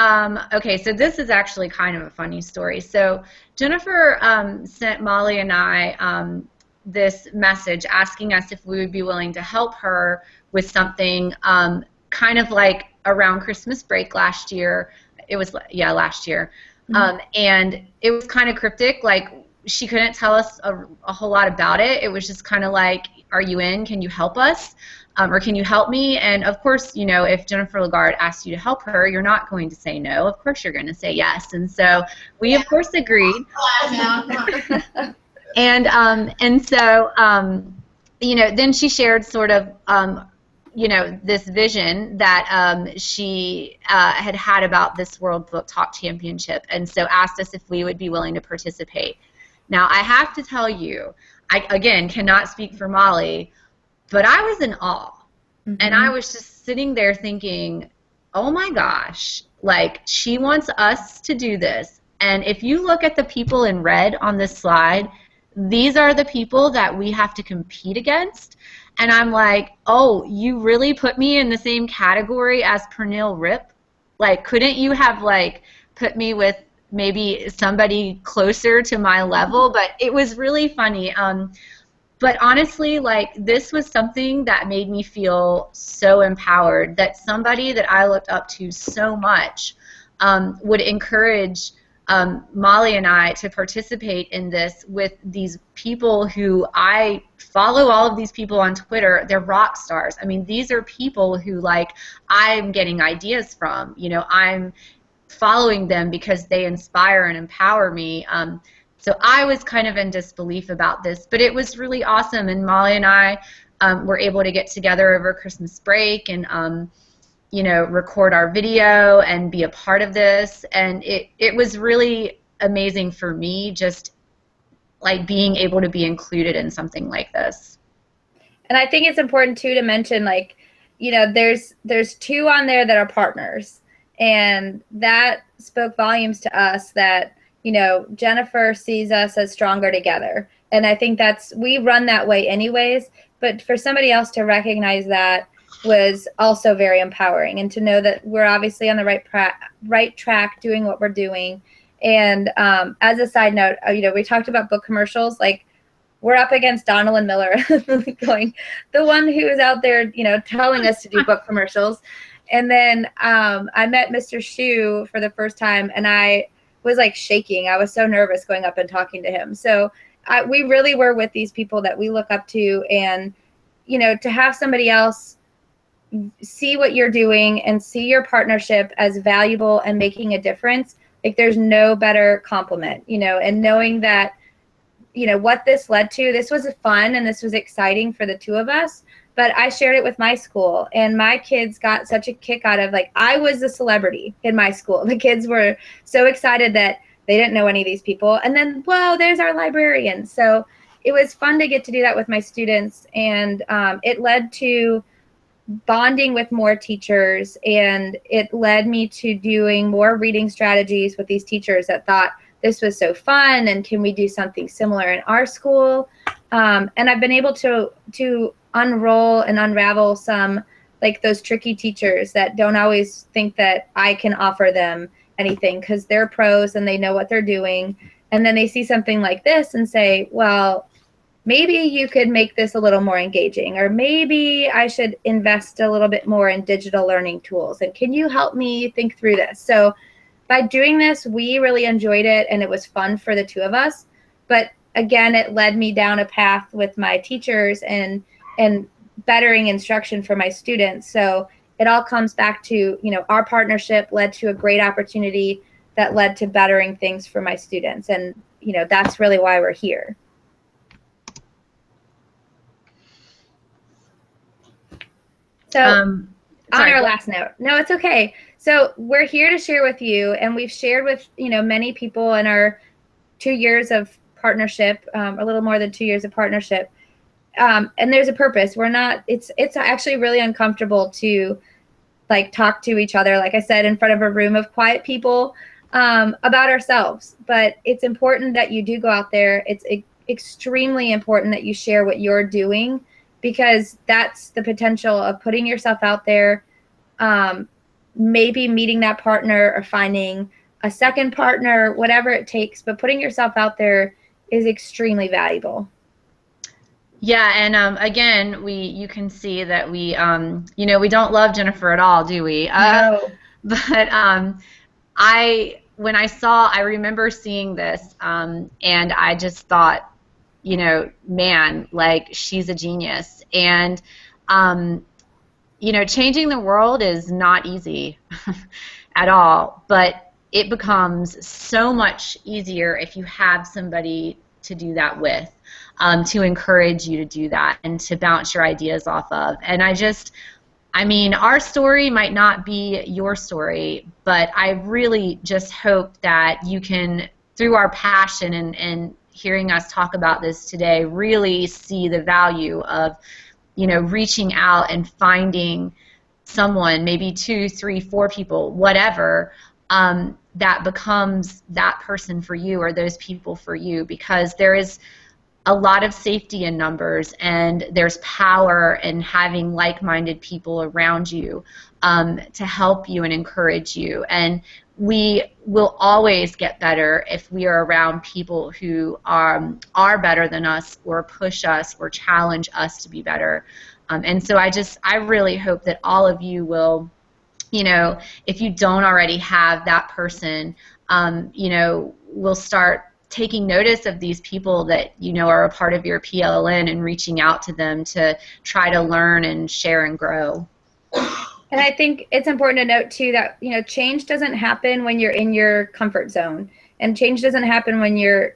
okay, so this is actually kind of a funny story. So Jennifer sent Mollee and I this message asking us if we would be willing to help her with something kind of like around Christmas break last year. It was, yeah, last year. And it was kind of cryptic, like she couldn't tell us a whole lot about it. It was just kind of like, are you in? Can you help us? Or can you help me? And of course, you know, if Jennifer Lagarde asks you to help her, you're not going to say no. Of course you're going to say yes. And so we, of course, agreed. And so, you know, then she shared sort of, you know, this vision that she had about this World Book Talk Championship, and so asked us if we would be willing to participate. Now, I have to tell you, I, again, cannot speak for Mollee, but I was in awe. And I was just sitting there thinking, oh my gosh, like, she wants us to do this. And if you look at the people in red on this slide, these are the people that we have to compete against. And I'm like, oh, you really put me in the same category as Pernille Rip? Like, couldn't you have, like, put me with maybe somebody closer to my level? But it was really funny. But honestly, like, this was something that made me feel so empowered, that somebody that I looked up to so much would encourage Mollee and I to participate in this with these people who I follow. All of these people on Twitter, they're rock stars. I mean, these are people who, like, I'm getting ideas from. You know, I'm following them because they inspire and empower me. So I was kind of in disbelief about this, but it was really awesome. And Mollee and I were able to get together over Christmas break and you know, record our video and be a part of this. And it was really amazing for me, just like being able to be included in something like this. And I think it's important too to mention, like, you know, there's two on there that are partners, and that spoke volumes to us that, you know, Jennifer sees us as stronger together. And I think we run that way anyways, but for somebody else to recognize that was also very empowering, and to know that we're obviously on the right track doing what we're doing. And as a side note, you know, we talked about book commercials. Like, we're up against Donald Miller, going, the one who is out there, you know, telling us to do book commercials. And then I met Mr. Shu for the first time, and I was like shaking. I was so nervous going up and talking to him. So we really were with these people that we look up to, and, you know, to have somebody else see what you're doing and see your partnership as valuable and making a difference, like, there's no better compliment, you know. And knowing that, you know, what this led to, this was fun and this was exciting for the two of us, but I shared it with my school, and my kids got such a kick out of, like, I was the celebrity in my school. The kids were so excited that they didn't know any of these people, and then, whoa, there's our librarian. So it was fun to get to do that with my students, and it led to bonding with more teachers, and it led me to doing more reading strategies with these teachers that thought this was so fun, and can we do something similar in our school? And I've been able to unroll and unravel some, like, those tricky teachers that don't always think that I can offer them anything because they're pros and they know what they're doing, and then they see something like this and say, well, maybe you could make this a little more engaging, or maybe I should invest a little bit more in digital learning tools. And can you help me think through this? So by doing this, we really enjoyed it and it was fun for the two of us. But again, it led me down a path with my teachers and bettering instruction for my students. So it all comes back to, our partnership led to a great opportunity that led to bettering things for my students. And, that's really why we're here. So on our last note, no, it's okay. So we're here to share with you, and we've shared with, many people in our 2 years of partnership, a little more than 2 years of partnership. And there's a purpose. It's actually really uncomfortable to talk to each other, like I said, in front of a room of quiet people about ourselves. But it's important that you do go out there. It's extremely important that you share what you're doing, because that's the potential of putting yourself out there, maybe meeting that partner or finding a second partner, whatever it takes. But putting yourself out there is extremely valuable. Yeah, and again, you can see that we we don't love Jennifer at all, do we? No. But when I remember seeing this, and I just thought, man, she's a genius. And changing the world is not easy at all, but it becomes so much easier if you have somebody to do that with. To encourage you to do that and to bounce your ideas off of. And our story might not be your story, but I really just hope that you can, through our passion and hearing us talk about this today, really see the value of, reaching out and finding someone, maybe 2, 3, 4 people, whatever, that becomes that person for you or those people for you, because there is a lot of safety in numbers, and there's power in having like-minded people around you to help you and encourage you. And we will always get better if we are around people who are better than us, or push us, or challenge us to be better. And so I really hope that all of you will, if you don't already have that person, will start taking notice of these people that are a part of your PLN and reaching out to them to try to learn and share and grow. And I think it's important to note too that change doesn't happen when you're in your comfort zone, and change doesn't happen when you're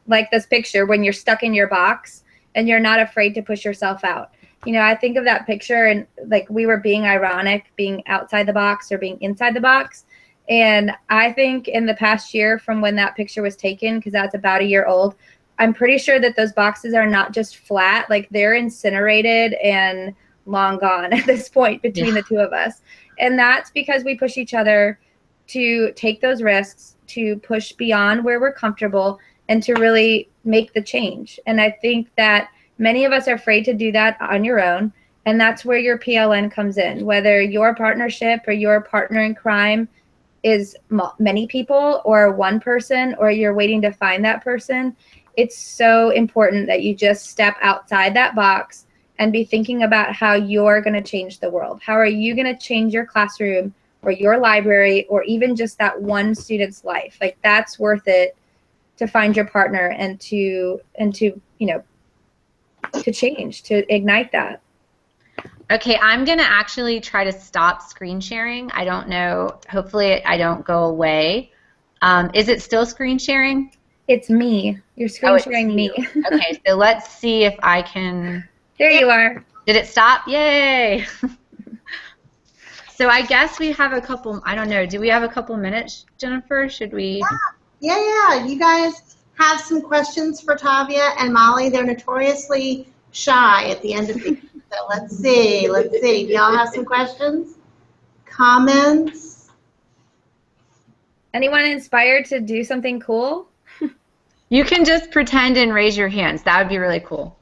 like this picture, when you're stuck in your box and you're not afraid to push yourself out. I think of that picture and we were being ironic, being outside the box or being inside the box. And I think in the past year from when that picture was taken, because that's about a year old, I'm pretty sure that those boxes are not just flat, they're incinerated and long gone at this point between the two of us. And that's because we push each other to take those risks, to push beyond where we're comfortable, and to really make the change. And I think that many of us are afraid to do that on your own. And that's where your PLN comes in, whether your partnership or your partner in crime is many people or one person, or you're waiting to find that person. It's so important that you just step outside that box and be thinking about how you're going to change the world. How are you going to change your classroom or your library, or even just that one student's life? That's worth it to find your partner and to change, to ignite that. Okay, I'm going to actually try to stop screen sharing. I don't know. Hopefully I don't go away. Is it still screen sharing? It's me. You're screen sharing me. Okay, so let's see if I can. There you are. Did it stop? Yay! So I guess we have a couple, I don't know, do we have a couple minutes, Jennifer? Should we? Yeah. You guys have some questions for Tavia and Mollee. They're notoriously shy at the end of the so let's see. Do y'all have some questions? Comments? Anyone inspired to do something cool? You can just pretend and raise your hands. That would be really cool.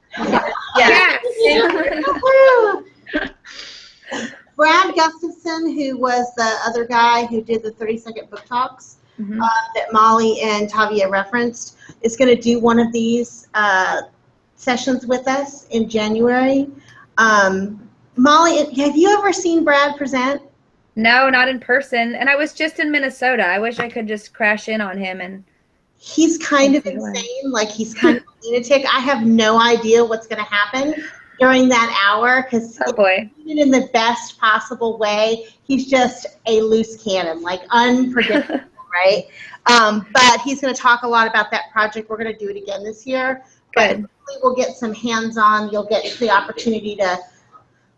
Yes. Brad Gustafson, who was the other guy who did the 30-second book talks that Mollee and Tavia referenced, is going to do one of these sessions with us in January. Mollee, have you ever seen Brad present? No, not in person. And I was just in Minnesota. I wish I could just crash in on him and. He's kind of insane, like he's kind of a lunatic. I have no idea what's going to happen during that hour because even in the best possible way, he's just a loose cannon, like unpredictable, right? But he's going to talk a lot about that project. We're going to do it again this year. Good. But we'll get some hands-on. You'll get the opportunity to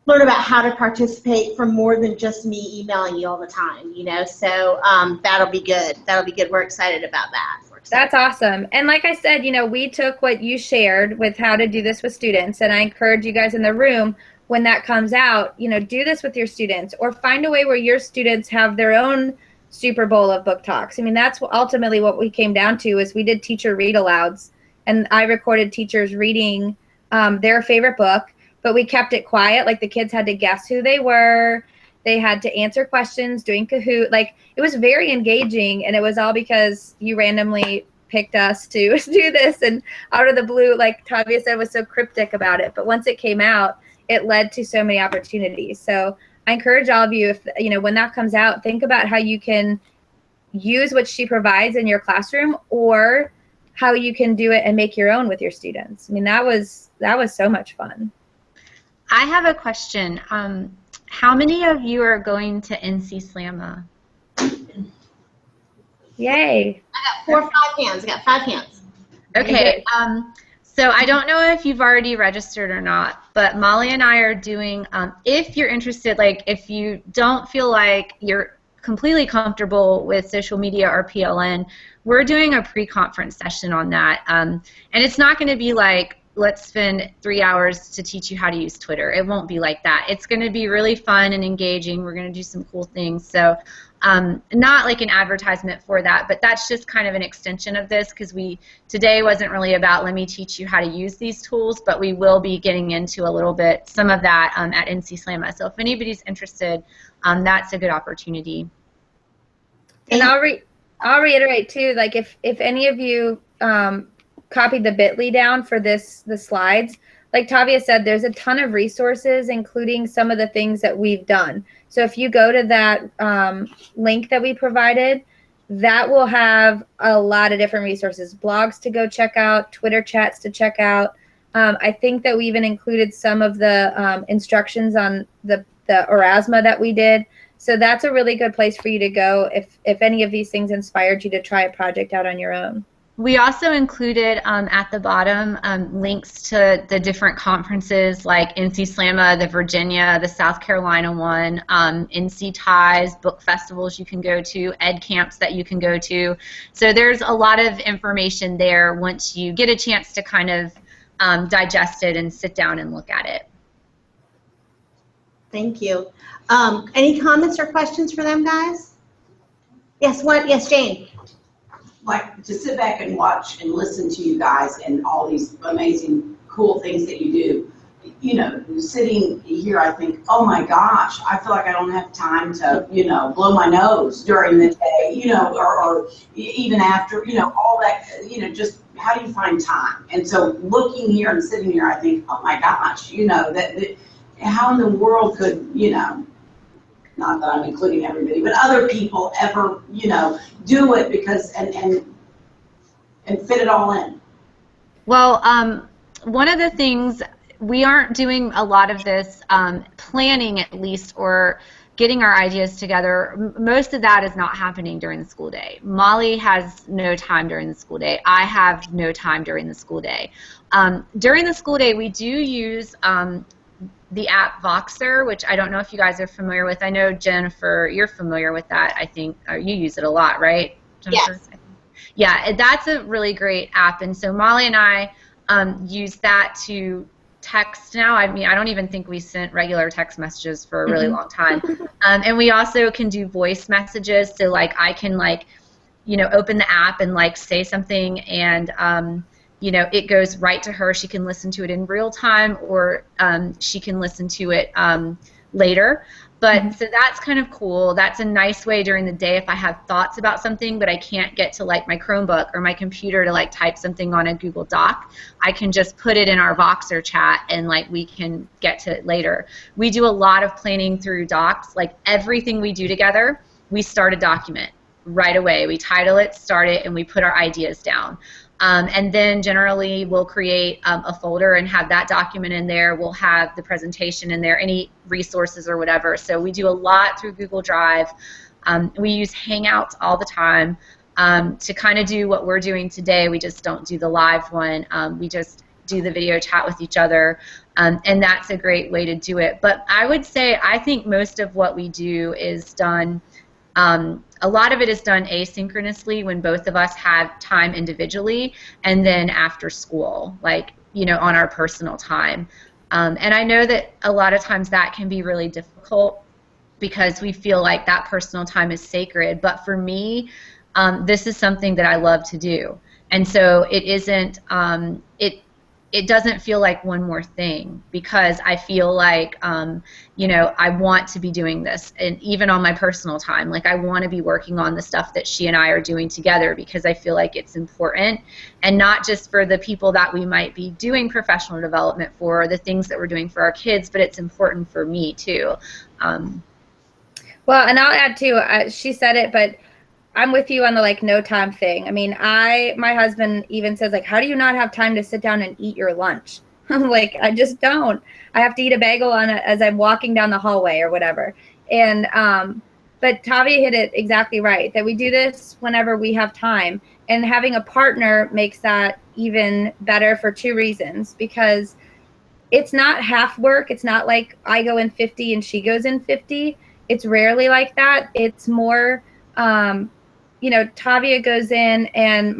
learn about how to participate from more than just me emailing you all the time, you know? So that'll be good. That'll be good. We're excited about that. That's awesome. And like I said, you know, we took what you shared with how to do this with students, and I encourage you guys in the room, when that comes out, you know, do this with your students, or find a way where your students have their own Super Bowl of book talks. I mean, that's ultimately what we came down to, is we did teacher read alouds, and I recorded teachers reading their favorite book, but we kept it quiet. Like, the kids had to guess who they were. They had to answer questions, doing Kahoot. Like, it was very engaging, and it was all because you randomly picked us to do this, and out of the blue, like Tavia said, was so cryptic about it. But once it came out, it led to so many opportunities. So I encourage all of you, if you know, when that comes out, think about how you can use what she provides in your classroom, or how you can do it and make your own with your students. I mean, that was so much fun. I have a question. How many of you are going to NC Slamma? Yay. I got 5 hands. I got 5 hands. Okay. So I don't know if you've already registered or not, but Mollee and I are doing, if you're interested, like if you don't feel like you're completely comfortable with social media or PLN, we're doing a pre-conference session on that. And it's not going to be like, let's spend 3 hours to teach you how to use Twitter. It won't be like that. It's going to be really fun and engaging. We're going to do some cool things. So not like an advertisement for that, but that's just kind of an extension of this, because today wasn't really about let me teach you how to use these tools, but we will be getting into a little bit some of that at NC Slamma. So if anybody's interested, that's a good opportunity. And I'll reiterate too, like if any of you copied the bit.ly down for the slides, like Tavia said, there's a ton of resources, including some of the things that we've done. So if you go to that link that we provided, that will have a lot of different resources, blogs to go check out, Twitter chats to check out. I think that we even included some of the instructions on the Erasma that we did. So that's a really good place for you to go if any of these things inspired you to try a project out on your own. We also included at the bottom links to the different conferences like NC Slamma, the Virginia, the South Carolina one, NC Ties, book festivals you can go to, ed camps that you can go to. So there's a lot of information there once you get a chance to kind of digest it and sit down and look at it. Thank you. Any comments or questions for them, guys? Yes, what? Yes, Jane. Like to sit back and watch and listen to you guys and all these amazing, cool things that you do. You know, sitting here, I think, oh my gosh, I feel like I don't have time to, you know, blow my nose during the day, you know, or even after, you know, all that, you know, just how do you find time? And so looking here and sitting here, I think, oh my gosh, you know, that how in the world could, you know, not that I'm including everybody, but other people ever, you know, do it because and fit it all in. Well, one of the things, we aren't doing a lot of this planning at least, or getting our ideas together. Most of that is not happening during the school day. Mollee has no time during the school day. I have no time during the school day. During the school day, we do use the app Voxer, which I don't know if you guys are familiar with. I know, Jennifer, you're familiar with that, I think. Or you use it a lot, right, Jennifer? Yes. Yeah, that's a really great app. And so Mollee and I use that to text now. I mean, I don't even think we sent regular text messages for a really long time. And we also can do voice messages. So, like, I can, like, you know, open the app and, like, say something, and you know, it goes right to her. She can listen to it in real time, or she can listen to it later. But so that's kind of cool. That's a nice way during the day if I have thoughts about something, but I can't get to like my Chromebook or my computer to like type something on a Google Doc. I can just put it in our Voxer chat and like we can get to it later. We do a lot of planning through docs. Like everything we do together, we start a document right away. We title it, start it, and we put our ideas down. And then generally we'll create a folder and have that document in there. We'll have the presentation in there, any resources or whatever. So we do a lot through Google Drive. We use Hangouts all the time to kind of do what we're doing today. We just don't do the live one. We just do the video chat with each other. And that's a great way to do it. But I would say I think most of what we do is done a lot of it is done asynchronously when both of us have time individually and then after school, like, you know, on our personal time. And I know that a lot of times that can be really difficult because we feel like that personal time is sacred. But for me, this is something that I love to do. And so it isn't, it doesn't feel like one more thing because I feel like, you know, I want to be doing this. And even on my personal time, like I want to be working on the stuff that she and I are doing together because I feel like it's important. And not just for the people that we might be doing professional development for, or the things that we're doing for our kids, but it's important for me too. Well, and I'll add too, she said it, but I'm with you on the like no time thing. I mean, my husband even says like, how do you not have time to sit down and eat your lunch? I'm like, I just don't. I have to eat a bagel as I'm walking down the hallway or whatever. And but Tavia hit it exactly right, that we do this whenever we have time. And having a partner makes that even better for two reasons, because it's not half work. It's not like I go in 50 and she goes in 50. It's rarely like that. It's more, you know, Tavia goes in and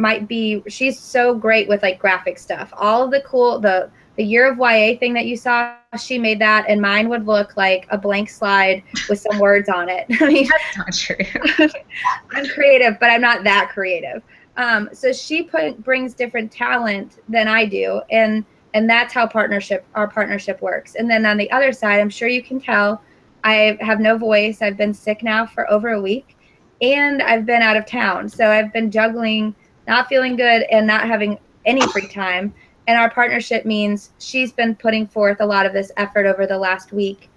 she's so great with like graphic stuff. All of the cool, the Year of YA thing that you saw, she made that, and mine would look like a blank slide with some words on it. I mean, That's not true. I'm creative, but I'm not that creative. So she brings different talent than I do, and that's how our partnership works. And then on the other side, I'm sure you can tell, I have no voice. I've been sick now for over a week. And I've been out of town. So I've been juggling, not feeling good and not having any free time. And our partnership means she's been putting forth a lot of this effort over the last week.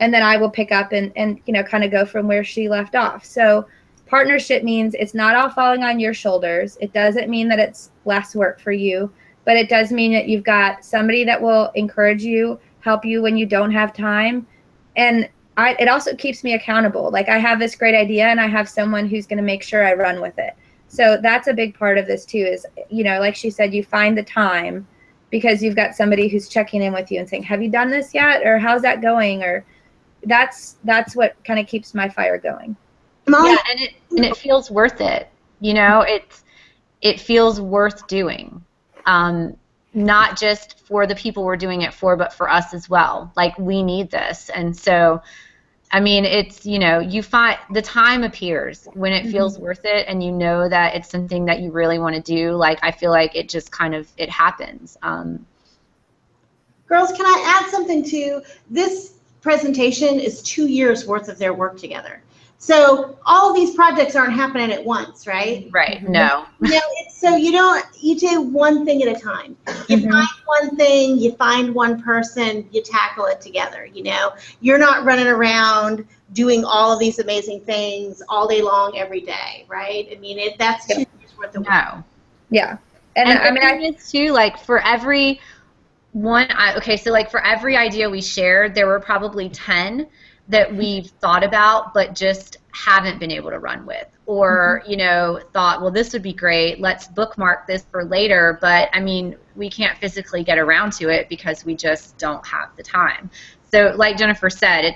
And then I will pick up and you know, kind of go from where she left off. So partnership means it's not all falling on your shoulders. It doesn't mean that it's less work for you, but it does mean that you've got somebody that will encourage you, help you when you don't have time. And it also keeps me accountable. Like I have this great idea and I have someone who's going to make sure I run with it. So that's a big part of this too is, you know, like she said, you find the time because you've got somebody who's checking in with you and saying, have you done this yet? Or how's that going? Or that's what kind of keeps my fire going. Yeah, and it feels worth it. You know, it feels worth doing. Not just for the people we're doing it for, but for us as well. Like we need this. And so, I mean, it's, you know, you find the time appears when it feels worth it and you know that it's something that you really want to do. Like, I feel like it just kind of, it happens. Girls, can I add something to this presentation? Is 2 years worth of their work together. So all of these projects aren't happening at once, right? Right, no. No, so you do one thing at a time. You find one thing, you find one person, you tackle it together, you know. You're not running around doing all of these amazing things all day long every day, right? I mean, that's 2 years worth of work. No. Yeah. And I mean, it's too, like, for every one, so like for every idea we shared, there were probably 10 that we've thought about but just haven't been able to run with, or you know, thought, well, this would be great, let's bookmark this for later, but I mean, we can't physically get around to it because we just don't have the time. So like Jennifer said,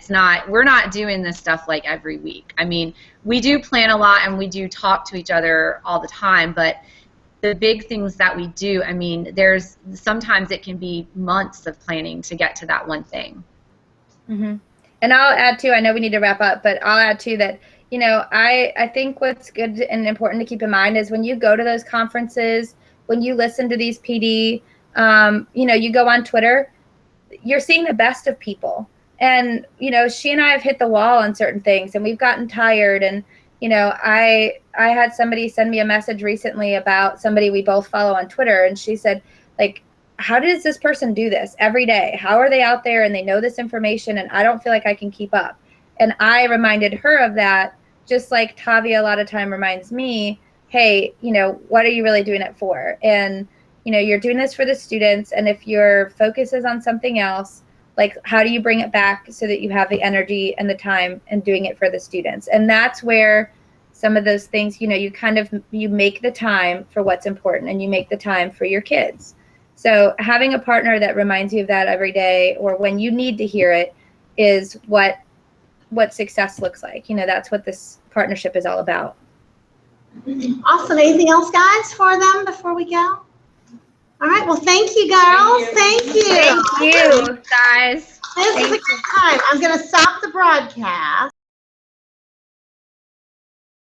we're not doing this stuff like every week. I mean, we do plan a lot and we do talk to each other all the time, but the big things that we do, I mean, sometimes it can be months of planning to get to that one thing. And I'll add too, I know we need to wrap up, but I'll add too that, you know, I think what's good and important to keep in mind is when you go to those conferences, when you listen to these PD, you know, you go on Twitter, you're seeing the best of people. And, you know, she and I have hit the wall on certain things, and we've gotten tired. And, you know, I had somebody send me a message recently about somebody we both follow on Twitter, and she said, like, how does this person do this every day? How are they out there and they know this information, and I don't feel like I can keep up? And I reminded her of that, just like Tavia a lot of time reminds me, hey, you know, what are you really doing it for? And, you know, you're doing this for the students, and if your focus is on something else, like, how do you bring it back so that you have the energy and the time and doing it for the students? And that's where some of those things, you know, you make the time for what's important, and you make the time for your kids. So having a partner that reminds you of that every day, or when you need to hear it, is what success looks like. You know, that's what this partnership is all about. Awesome. Anything else, guys, for them before we go? All right. Well, thank you, girls. Thank you. Thank you, guys. This is a good time. I'm going to stop the broadcast.